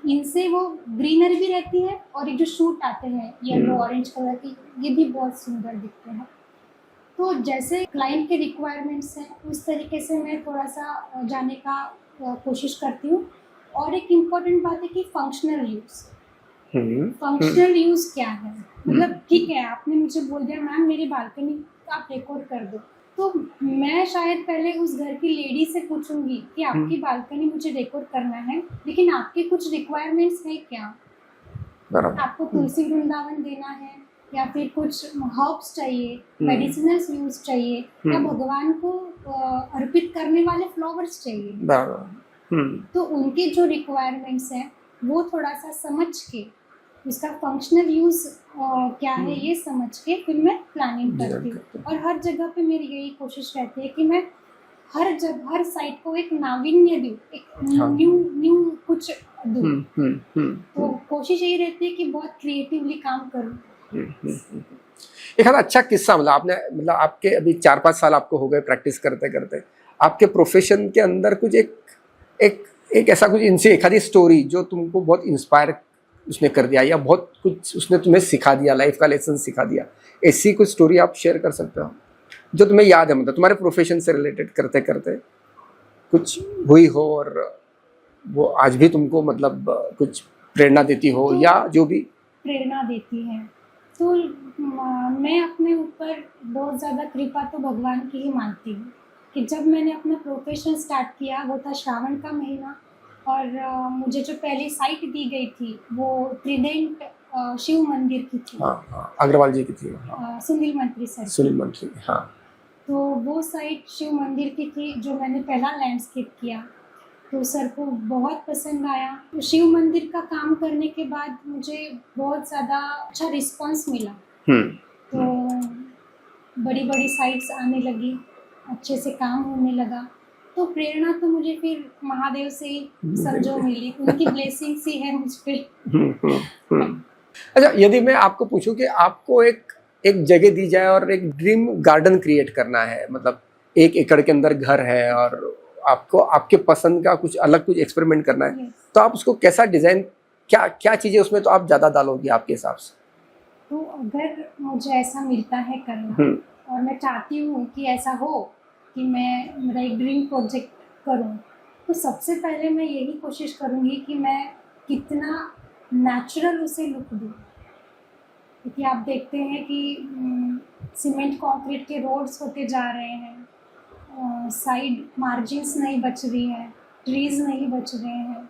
A: इनसे वो ग्रीनरी भी रहती है और एक जो शूट आते हैं येलो ऑरेंज कलर की, ये भी बहुत सुंदर दिखते हैं। तो जैसे क्लाइंट के रिक्वायरमेंट्स हैं उस तरीके से मैं थोड़ा सा जाने का कोशिश करती हूँ। और एक इम्पॉर्टेंट बात है कि फंक्शनल यूज़। फंक्शनल यूज़ क्या है, मतलब ठीक है आपने मुझे बोल दिया मैम मेरी बालकनी आप डेकोर कर दो, तो मैं शायद पहले उस घर की लेडी से पूछूंगी कि आपकी बालकनी मुझे डेकोर करना है, लेकिन आपके कुछ रिक्वायरमेंट्स है क्या? आपको तुलसी वृंदावन देना है या फिर कुछ हर्ब्स चाहिए, मेडिसिनल यूज चाहिए, या भगवान को अर्पित करने वाले फ्लावर्स चाहिए। तो उनके जो रिक्वायरमेंट्स हैं वो थोड़ा सा समझ के उसका फंक्शनल यूज़ क्या है ये समझ के फिर मैं प्लानिंग करती हूँ। और हर जगह पे मेरी यही कोशिश रहती है कि मैं हर साइट को एक नावीन्य दूँ, एक न्यू कुछ दूँ। तो कोशिश यही रहती है कि बहुत क्रिएटिवली काम करूँ।
B: एक अच्छा किस्सा, मतलब आपके अभी 4-5 साल आपको हो गए प्रैक्टिस करते करते, आपके प्रोफेशन के अंदर कुछ एक ऐसा कुछ इनसे एक आधी स्टोरी जो तुमको बहुत इंस्पायर उसने कर दिया या बहुत कुछ उसने तुम्हें सिखा दिया, लाइफ का लेसन सिखा दिया, ऐसी कुछ स्टोरी आप शेयर कर सकते हो जो तुम्हें याद है, मतलब तुम्हारे प्रोफेशन से रिलेटेड करते करते कुछ हुई हो और वो आज भी तुमको मतलब कुछ प्रेरणा देती हो, तो या जो भी
A: प्रेरणा देती है। तो मैं अपने ऊपर बहुत ज़्यादा कृपा तो भगवान की ही मानती हूँ कि जब मैंने अपना प्रोफेशन स्टार्ट किया वो था श्रावण का महीना, और मुझे जो पहली साइट दी गई थी वो ट्रिडेंट शिव मंदिर की थी।
B: अग्रवाल जी की थी।
A: सुनील मंत्री सर।
B: सुनील मंत्री, हाँ।
A: तो वो साइट शिव मंदिर की थी जो मैंने पहला लैंडस्केप किया, तो सर को बहुत पसंद आया। तो शिव मंदिर का काम करने के बाद मुझे बहुत ज़्यादा अच्छा रिस्पांस मिला। तो बड़ी बड़ी साइट्स आने लगी, अच्छे से काम होने लगा। तो प्रेरणा तो मुझे फिर महादेव से ही समझो मिली, उनकी ब्लेसिंग्स ही है मुझ पे।
B: अच्छा, यदि मैं आपको पूछूं कि आपको एक जगह दी जाए और एक ड्रीम गार्डन क्रिएट करना है, मतलब 1 एकड़ के अंदर घर है आपको आपके पसंद का कुछ अलग कुछ एक्सपेरिमेंट करना है,
A: Yes.
B: तो आप उसको कैसा डिजाइन, क्या क्या चीजें उसमें तो आप ज्यादा डालोगी आपके हिसाब से?
A: तो अगर मुझे ऐसा मिलता है करना
B: हम्म,
A: और मैं चाहती हूँ कि ऐसा हो कि मैं मेरा एक ड्रीम प्रोजेक्ट करूँ, तो सबसे पहले मैं यही कोशिश करूँगी कि मैं कितना नेचुरल उसे लुक दूँ। क्योंकि आप देखते हैं कि सीमेंट कंक्रीट के रोड्स होते जा रहे हैं, साइड मार्जिन्स नहीं बच रही हैं, ट्रीज़ नहीं बच रहे हैं,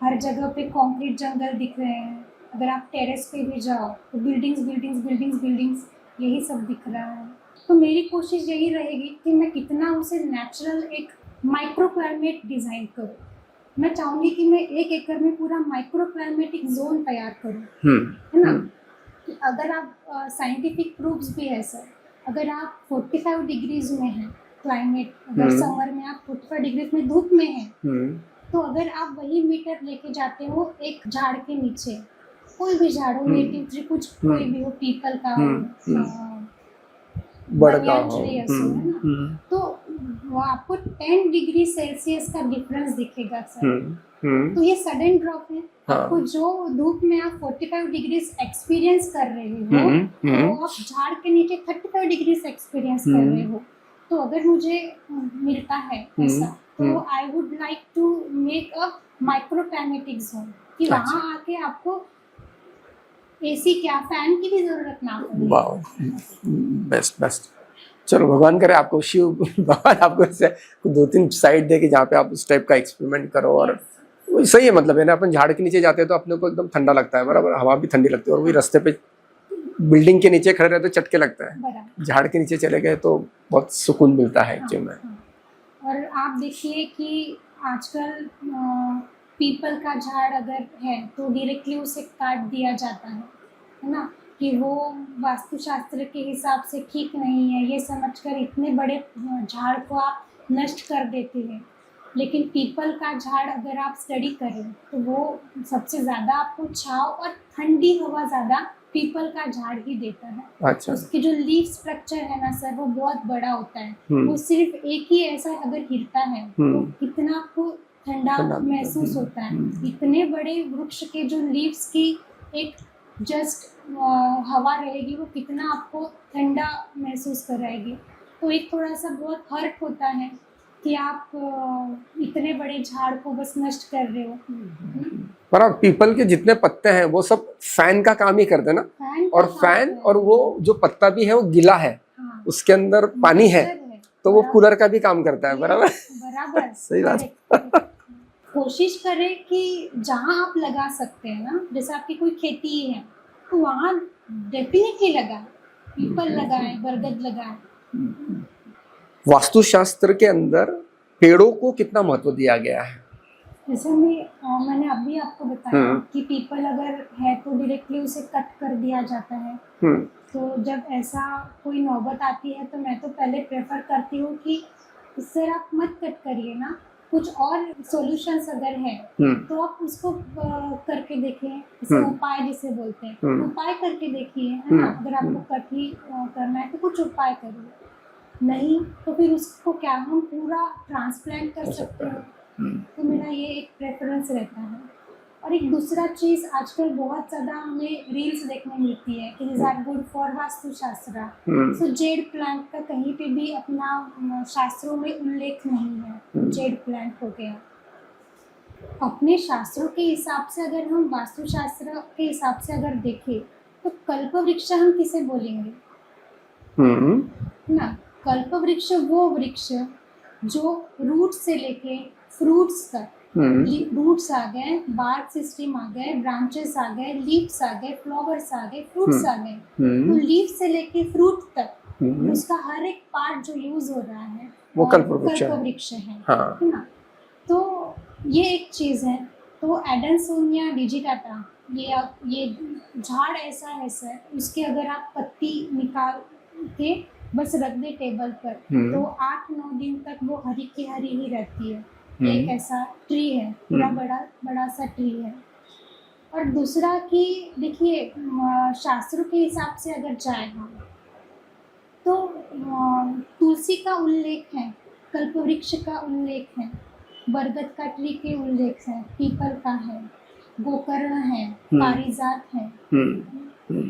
A: हर जगह पे कंक्रीट जंगल दिख रहे हैं। अगर आप टेरेस पे भी जाओ तो बिल्डिंग्स बिल्डिंग्स बिल्डिंग्स बिल्डिंग्स यही सब दिख रहा है। तो मेरी कोशिश यही रहेगी कि मैं कितना उसे नेचुरल एक माइक्रो क्लाइमेट डिज़ाइन करूँ। मैं चाहूँगी कि मैं 1 एकड़ में पूरा माइक्रो क्लाइमेटिक जोन तैयार करूँ, है ना? कि अगर आप साइंटिफिक प्रूफ्स भी है सर, अगर आप 45 डिग्रीज में हैं क्लाइमेट, अगर समर में आप 45 डिग्रीज में धूप में हैं, तो अगर आप वही मीटर लेके जाते हो एक झाड़ के नीचे, कोई भी झाड़ हो, नेटिव ट्री कुछ कोई भी हो, पीपल का हो,
B: बड़का
A: banyan
B: हो,
A: tree ऐसे, है ना? तो वो आपको 10 डिग्री सेल्सियस का डिफरेंस दिखेगा सर। तो ये सडन ड्रॉप है।
B: हाँ।
A: आपको जो धूप में आप 45 डिग्रीज एक्सपीरियंस कर रहे हो, तो आप झाड़ के नीचे 35 डिग्रीज एक्सपीरियंस कर रहे हो। तो अगर मुझे मिलता है ऐसा, तो I would like to make a micro climatic zone, कि वहाँ आके आपको एसी क्या फैन की भी जरूरत ना पड़े।
B: Wow, best best. चलो भगवान करे आपको शिव भगवान आपको ऐसे 2-3 साइड दे कि जहाँ पे आप उस टाइप का एक्सपेरिमेंट करो। और वही सही है, मतलब है ना, अपन झाड़ के नीचे जाते हैं तो अपने को एकदम ठंडा लगता है, बराबर, हवा भी ठंडी लगती है, और वही रास्ते पे बिल्डिंग के नीचे खड़े रहते चटके लगता है,
A: बराबर।
B: झाड़ के नीचे चले गए तो बहुत सुकून मिलता है एक्चुअली में।
A: और आप देखिए कि आजकल पीपल का झाड़ अगर है तो डायरेक्टली उसे काट दिया जाता है ना, कि वो वास्तुशास्त्र के हिसाब से ठीक नहीं है, ये समझकर इतने बड़े झाड़ को आप नष्ट कर देते हैं। लेकिन पीपल का झाड़ अगर आप स्टडी करें तो वो सबसे ज़्यादा आपको छांव और ठंडी हवा ज़्यादा पीपल का झाड़ ही देता है।
B: अच्छा,
A: उसके जो लीफ स्ट्रक्चर है ना सर, वो बहुत बड़ा होता है। वो सिर्फ एक ही ऐसा अगर हिलता है तो कितना आपको ठंडा महसूस होता है। इतने बड़े वृक्ष के जो लीव्स की एक जस्ट हवा रहेगी, वो कितना आपको ठंडा महसूस कराएगी। तो एक थोड़ा सा बहुत हर्ट होता है कि आप इतने बड़े झाड़ को बस नष्ट कर रहे हो।
B: पर अब पीपल के जितने पत्ते हैं वो सब फैन का काम ही करते हैं ना, और फैन और वो जो पत्ता भी है वो गिला है,
A: हाँ,
B: उसके अंदर पानी है, तो वो कूलर का भी काम करता है, बराबर
A: बराबर।
B: सही बात।
A: कोशिश करें कि जहाँ आप लगा सकते हैं ना, जैसे आपकी कोई खेती है तो वहाँ डेफिनेटली लगाएं, पीपल लगाएं, बरगद लगाएं।
B: वास्तुशास्त्र के अंदर पेड़ों को कितना महत्व दिया गया है?
A: जैसे मैंने अभी आपको बताया कि पीपल अगर है तो डायरेक्टली उसे कट कर दिया जाता है। तो जब ऐसा कोई नौबत आती है तो मैं तो पहले प्रेफर करती हूँ कि इससे आप मत कट करिए ना, कुछ और सॉल्यूशंस अगर है तो आप उसको करके देखें, इसे उपाय जिसे बोलते हैं, उपाय करके देखिए, है ना। अगर आपको कट ही करना है तो कुछ उपाय करिए, नहीं तो फिर उसको क्या हम पूरा ट्रांसप्लांट कर सकते हैं। तो मेरा ये एक प्रेफरेंस रहता है। और एक दूसरा चीज़ आजकल बहुत ज़्यादा हमें रील्स देखने मिलती है कि is are good for vastushastra. So jade plant का कहीं पे भी अपना शास्त्रों में उल्लेख नहीं है। जेड प्लांट हो गया, अपने शास्त्रों के हिसाब से अगर हम वास्तुशास्त्र के हिसाब से अगर देखें तो कल्प वृक्ष हम किसे बोलेंगे ना। कल्प वृक्ष वो वृक्ष जो रूट से लेके फ्रूट्स तक, रूट्स आ गए, बार्क सिस्टम आ गए, ब्रांचेस आ गए, लीव्स आ गए, फ्लावर्स आ गए, फ्रूट्स आ गए, तो लीव से लेके फ्रूट तक उसका हर एक पार्ट जो यूज हो रहा है
B: वो कल्प
A: वृक्ष है, है ना। तो ये एक चीज़ है। तो एडेंसोनिया डिजिटाटा ये झाड़ ऐसा है सर, उसके अगर आप पत्ती निकाल के बस रख दे टेबल पर तो 8-9 दिन तक वो हरी की हरी ही रहती है। एक ऐसा ट्री है, पूरा बड़ा सा ट्री है। और दूसरा कि देखिए शास्त्रों के हिसाब से अगर जाए हम तो तुलसी का उल्लेख है कल्पवृक्ष का उल्लेख है, बरगद का ट्री के उल्लेख है, पीपल का है, गोकर्ण है, पारिजात है।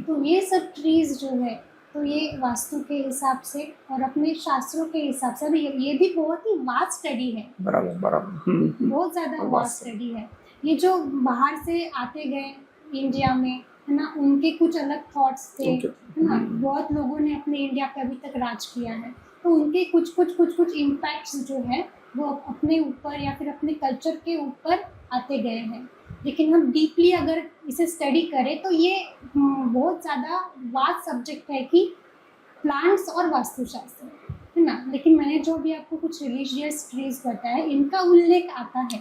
A: तो ये सब ट्रीज जो है, तो ये वास्तु के हिसाब से और अपने शास्त्रों के हिसाब से, अभी ये भी बहुत ही वास्ट स्टडी है,
B: बराबर बराबर।
A: बहुत ज़्यादा वास्ट स्टडी है। ये जो बाहर से आते गए इंडिया में, है ना, उनके कुछ अलग थॉट्स थे, है ना, बहुत लोगों ने अपने इंडिया पे अभी तक राज किया है, तो उनके कुछ इम्पैक्ट्स जो है वो अपने ऊपर या फिर अपने कल्चर के ऊपर आते गए हैं। लेकिन हम डीपली अगर इसे स्टडी करें तो ये बहुत ज़्यादा वास्ट सब्जेक्ट है कि प्लांट्स और वास्तुशास्त्र, है ना। लेकिन मैंने जो भी आपको कुछ रिलीजियस ट्रीज बताया, इनका उल्लेख आता है।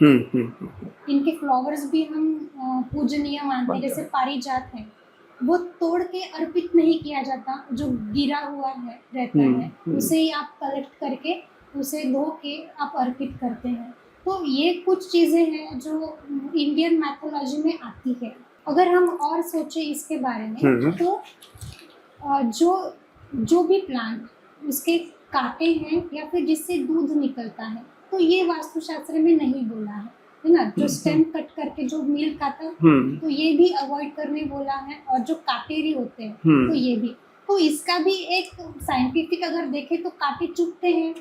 A: इनके फ्लावर्स भी हम पूजनीय मानते हैं। जैसे पारिजात है, वो तोड़ के अर्पित नहीं किया जाता, जो गिरा हुआ है रहता है उसे ही आप कलेक्ट करके उसे धो के आप अर्पित करते हैं। तो ये कुछ चीज़ें हैं जो इंडियन मैथोलॉजी में आती है। अगर हम और सोचें इसके बारे में, तो जो भी प्लांट उसके कांटे हैं या फिर जिससे दूध निकलता है, तो ये वास्तुशास्त्र में नहीं बोला है ना। जो स्टेम कट करके जो मिल्क आता है, तो ये भी अवॉइड करने बोला है। और जो काटेरी होते हैं, तो ये भी, तो इसका भी एक साइंटिफिक अगर देखें तो कांटे चुभते हैं,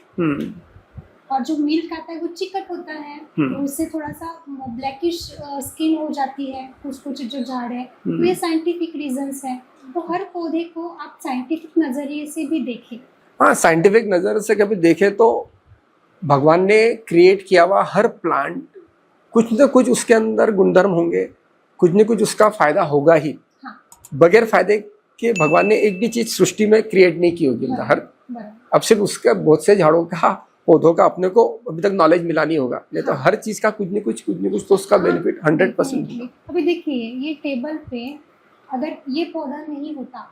A: और जो मिल्क आता है वो चिकट होता है, तो उससे थोड़ा सा ब्लैकिश स्किन हो जाती है कुछ जो झाड़ है। तो ये साइंटिफिक रीजंस हैं। तो हर पौधे को आप साइंटिफिक नज़रिए से भी देखें।
B: हाँ, साइंटिफिक नज़र से कभी देखें तो भगवान ने क्रिएट किया हुआ हर प्लांट कुछ न कुछ उसके अंदर गुणधर्म होंगे, कुछ न कुछ उसका फायदा होगा ही।
A: हाँ।
B: बगैर फायदे के भगवान ने एक भी चीज सृष्टि में क्रिएट नहीं की होगी। अब सिर्फ उसके बहुत से झाड़ों का, पौधों का अपने को अभी तक नॉलेज मिला नहीं होगा, नहीं तो हर चीज का कुछ न कुछ तो उसका बेनिफिट 100%।
A: अभी देखिए, ये टेबल पे अगर ये पौधा नहीं होता,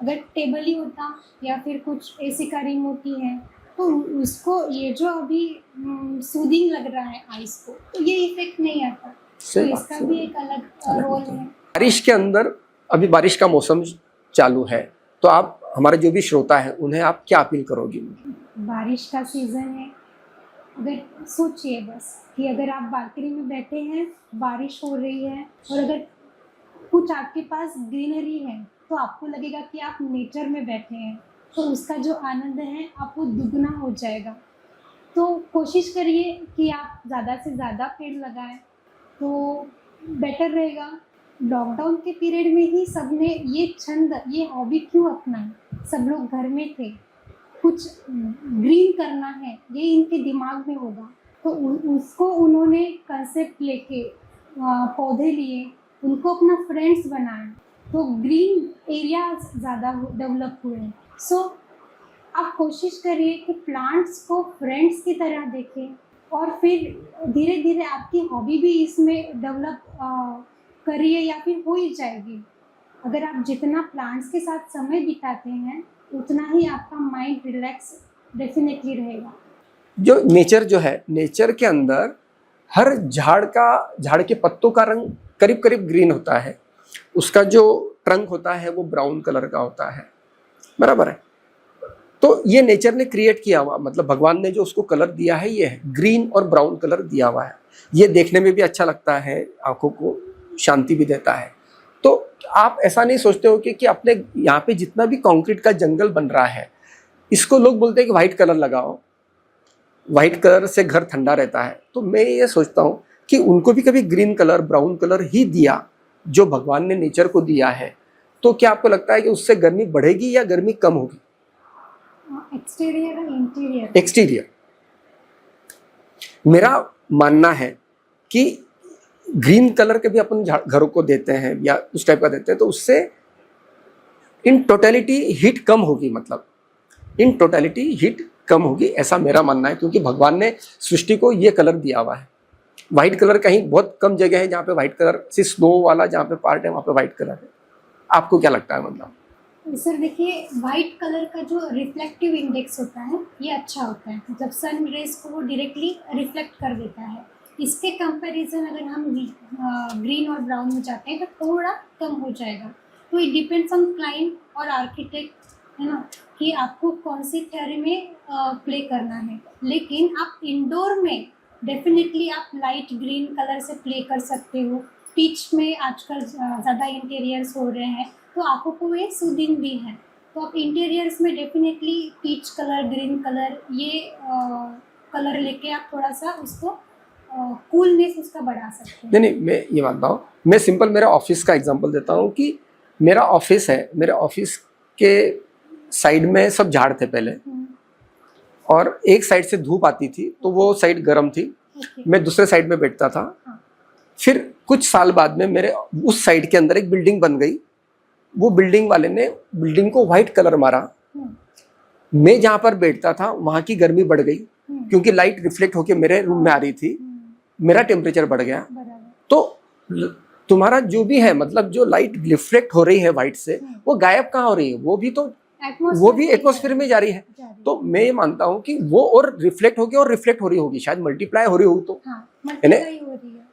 A: अगर टेबल ही होता या फिर कुछ एसी का रिमोट ही है, तो उसको ये जो अभी सूदिंग लग रहा है आइस को, तो ये इफेक्ट नहीं आता। तो इसका भी एक अलग रोल है।
B: बारिश के अंदर, अभी बारिश का मौसम चालू है, तो आप हमारे जो भी श्रोता है उन्हें आप क्या अपील करोगी?
A: बारिश का सीज़न है, अगर सोचिए बस कि अगर आप बालकनी में बैठे हैं, बारिश हो रही है, और अगर कुछ आपके पास ग्रीनरी है, तो आपको लगेगा कि आप नेचर में बैठे हैं, तो उसका जो आनंद है आपको दुगना हो जाएगा। तो कोशिश करिए कि आप ज़्यादा से ज़्यादा पेड़ लगाएं, तो बेटर रहेगा। लॉकडाउन के पीरियड में ही सबने ये छंद, ये हॉबी क्यों अपनाई? सब लोग घर में थे, कुछ ग्रीन करना है ये इनके दिमाग में होगा, तो उसको उन्होंने कंसेप्ट लेके पौधे लिए, उनको अपना फ्रेंड्स बनाया, तो ग्रीन एरिया ज़्यादा डेवलप हुए। सो आप कोशिश करिए कि प्लांट्स को फ्रेंड्स की तरह देखें, और फिर धीरे धीरे आपकी हॉबी भी इसमें डेवलप करिए, या फिर हो ही जाएगी। अगर आप जितना प्लांट्स के साथ समय बिताते हैं, उतना ही आपका माइंड रिलैक्स डेफिनेटली रहेगा।
B: जो है, नेचर के अंदर हर झाड़ के पत्तों का रंग करीब करीब ग्रीन होता है, उसका जो ट्रंक होता है वो ब्राउन कलर का होता है, बराबर है। तो ये नेचर ने क्रिएट किया हुआ, मतलब भगवान ने जो उसको कलर दिया है ये है, ग्रीन और ब्राउन कलर दिया हुआ है। ये देखने में भी अच्छा लगता है, आंखों को शांति भी देता है। तो आप ऐसा नहीं सोचते हो कि अपने यहाँ पे जितना भी कंक्रीट का जंगल बन रहा है, इसको लोग बोलते हैं कि व्हाइट कलर लगाओ, व्हाइट कलर से घर ठंडा रहता है। तो मैं ये सोचता हूँ कि उनको भी कभी ग्रीन कलर, ब्राउन कलर ही दिया जो भगवान ने नेचर को दिया है, तो क्या आपको लगता है कि उससे गर्मी बढ़ेगी या गर्मी कम होगी?
A: एक्सटीरियर और इंटीरियर।
B: एक्सटीरियर। मेरा मानना है कि ग्रीन कलर के भी अपन घरों को देते हैं या उस टाइप का देते हैं, तो उससे इन टोटलिटी हीट कम होगी, मतलब इन टोटलिटी हीट कम होगी, ऐसा मेरा मानना है। क्योंकि भगवान ने सृष्टि को ये कलर दिया हुआ है। वाइट कलर कहीं बहुत कम जगह है जहाँ पे वाइट कलर, सिर्फ स्नो वाला जहाँ पे पार्ट है वहाँ पे वाइट कलर है। आपको क्या लगता है? मतलब
A: सर देखिए, वाइट कलर का जो रिफ्लेक्टिव इंडेक्स होता है ये अच्छा होता है, मतलब सन रेज को वो डायरेक्टली रिफ्लेक्ट कर देता है। इसके कंपैरिजन अगर हम ग्रीन और ब्राउन में जाते हैं तो थोड़ा कम हो जाएगा। तो इट डिपेंड्स ऑन क्लाइंट और आर्किटेक्ट है ना, कि आपको कौन सी थ्योरी में प्ले करना है। लेकिन आप इंडोर में डेफिनेटली आप लाइट ग्रीन कलर से प्ले कर सकते हो। पीच में आजकल ज़्यादा इंटीरियर्स हो रहे हैं, तो आंखों को ये सूदिंग भी है। तो आप इंटीरियर्स में definitely peach colour, green colour, ये कलर लेके आप थोड़ा सा उसको कूलनेस उसका बढ़ा सकते हैं।
B: नहीं, मैं ये मानता हूँ। मैं सिंपल मेरा ऑफिस का एग्जांपल देता हूँ कि मेरा ऑफिस है, मेरे ऑफिस के साइड में सब झाड़ थे पहले, और एक साइड से धूप आती थी तो वो साइड गर्म थी, मैं दूसरे साइड में बैठता था।
A: हाँ।
B: फिर कुछ साल बाद में मेरे उस साइड के अंदर एक बिल्डिंग बन गई, वो बिल्डिंग वाले ने बिल्डिंग को व्हाइट कलर मारा। मैं जहाँ पर बैठता था वहाँ की गर्मी बढ़ गई, क्योंकि लाइट रिफ्लेक्ट होके मेरे रूम में आ रही थी, मेरा टेम्परेचर बढ़ गया। तो तुम्हारा जो भी है, मतलब जो लाइट रिफ्लेक्ट हो रही है व्हाइट से, वो गायब कहाँ हो रही है, वो भी एटमॉस्फेयर में जा रही है। तो मैं ये मानता हूँ कि वो और रिफ्लेक्ट होगी और रिफ्लेक्ट हो रही होगी, शायद मल्टीप्लाई हो रही होगी। तो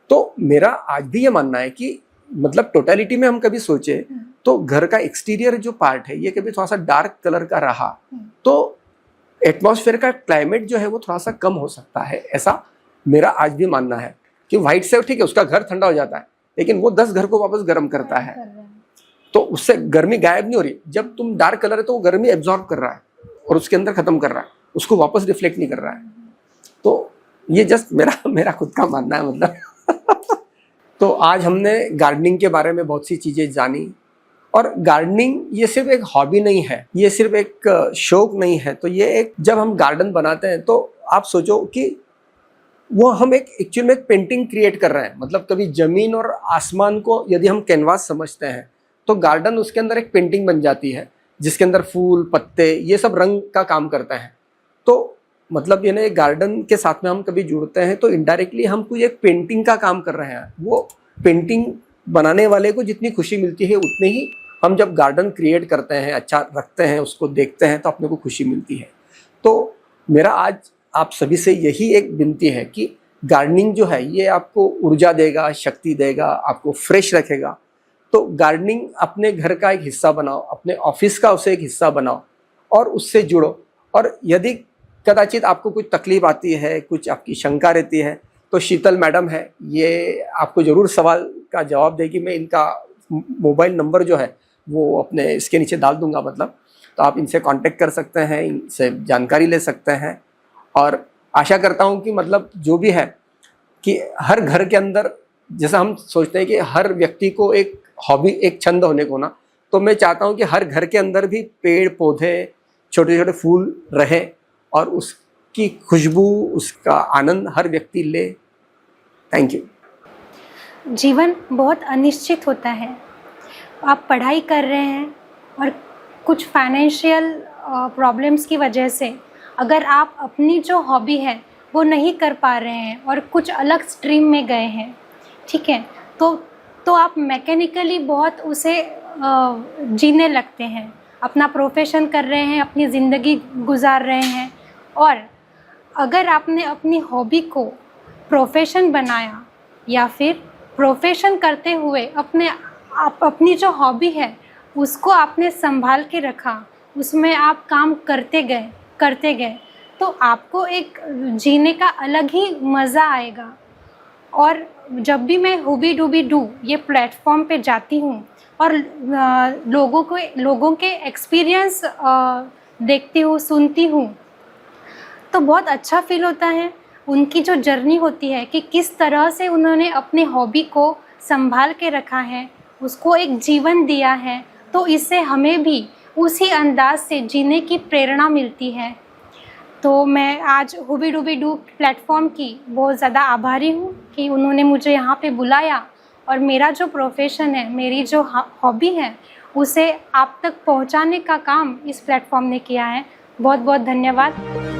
B: तो मेरा आज भी ये मानना है कि मतलब टोटलिटी में हम कभी सोचे तो घर का एक्सटीरियर जो पार्ट है ये कभी थोड़ा सा डार्क कलर का रहा तो एटमॉस्फेयर का क्लाइमेट जो है वो थोड़ा सा कम हो सकता है, ऐसा मेरा आज भी मानना है। कि व्हाइट से ठीक है उसका घर ठंडा हो जाता है, लेकिन वो 10 घर को वापस गर्म करता है, तो उससे गर्मी गायब नहीं हो रही। जब तुम डार्क कलर है तो वो गर्मी एब्जॉर्ब कर रहा है और उसके अंदर खत्म कर रहा है, उसको वापस रिफ्लेक्ट नहीं कर रहा है। तो ये जस्ट मेरा खुद का मानना है, मतलब तो आज हमने गार्डनिंग के बारे में बहुत सी चीज़ें जानी, और गार्डनिंग ये सिर्फ एक हॉबी नहीं है, ये सिर्फ एक शौक नहीं है। तो ये एक, जब हम गार्डन बनाते हैं तो आप सोचो कि वो हम एक्चुअल में एक पेंटिंग क्रिएट कर रहे हैं। मतलब कभी जमीन और आसमान को यदि हम कैनवास समझते हैं तो गार्डन उसके अंदर एक पेंटिंग बन जाती है, जिसके अंदर फूल, पत्ते, ये सब रंग का काम करते हैं। तो मतलब ये ना, गार्डन के साथ में हम कभी जुड़ते हैं तो इनडायरेक्टली हम कोई एक पेंटिंग का काम कर रहे हैं। वो पेंटिंग बनाने वाले को जितनी खुशी मिलती है उतनी ही हम जब गार्डन क्रिएट करते हैं, अच्छा रखते हैं, उसको देखते हैं तो अपने को खुशी मिलती है। तो मेरा आज आप सभी से यही एक विनती है कि गार्डनिंग जो है ये आपको ऊर्जा देगा, शक्ति देगा, आपको फ्रेश रखेगा। तो गार्डनिंग अपने घर का एक हिस्सा बनाओ, अपने ऑफिस का उसे एक हिस्सा बनाओ और उससे जुड़ो। और यदि कदाचित आपको कुछ तकलीफ आती है, कुछ आपकी शंका रहती है, तो शीतल मैडम है, ये आपको ज़रूर सवाल का जवाब देगी। मैं इनका मोबाइल नंबर जो है वो अपने इसके नीचे डाल दूंगा, मतलब तो आप इनसे कांटेक्ट कर सकते हैं, इनसे जानकारी ले सकते हैं। और आशा करता हूँ कि मतलब जो भी है कि हर घर के अंदर, जैसा हम सोचते हैं कि हर व्यक्ति को एक हॉबी, एक छंद होने को ना, तो मैं चाहता हूँ कि हर घर के अंदर भी पेड़ पौधे, छोटे छोटे फूल रहे और उसकी खुशबू, उसका आनंद हर व्यक्ति ले। Thank you.
A: जीवन बहुत अनिश्चित होता है। आप पढ़ाई कर रहे हैं और कुछ फाइनेंशियल प्रॉब्लम्स की वजह से अगर आप अपनी जो हॉबी है वो नहीं कर पा रहे हैं और कुछ अलग स्ट्रीम में गए हैं, ठीक है, तो आप मैकेनिकली बहुत उसे जीने लगते हैं, अपना प्रोफेशन कर रहे हैं, अपनी ज़िंदगी गुजार रहे हैं। और अगर आपने अपनी हॉबी को प्रोफेशन बनाया या फिर प्रोफेशन करते हुए अपनी जो हॉबी है उसको आपने संभाल के रखा, उसमें आप काम करते गए तो आपको एक जीने का अलग ही मज़ा आएगा। और जब भी मैं हूबी डूबी डू ये प्लेटफॉर्म पे जाती हूँ और लोगों के एक्सपीरियंस देखती हूँ, सुनती हूँ, तो बहुत अच्छा फील होता है। उनकी जो जर्नी होती है कि किस तरह से उन्होंने अपने हॉबी को संभाल के रखा है, उसको एक जीवन दिया है, तो इससे हमें भी उसी अंदाज से जीने की प्रेरणा मिलती है। तो मैं आज हूबी डूबी डू प्लेटफॉर्म की बहुत ज़्यादा आभारी हूँ कि उन्होंने मुझे यहाँ पे बुलाया और मेरा जो प्रोफेशन है, मेरी जो हॉबी है, उसे आप तक पहुँचाने का काम इस प्लेटफॉर्म ने किया है। बहुत बहुत धन्यवाद।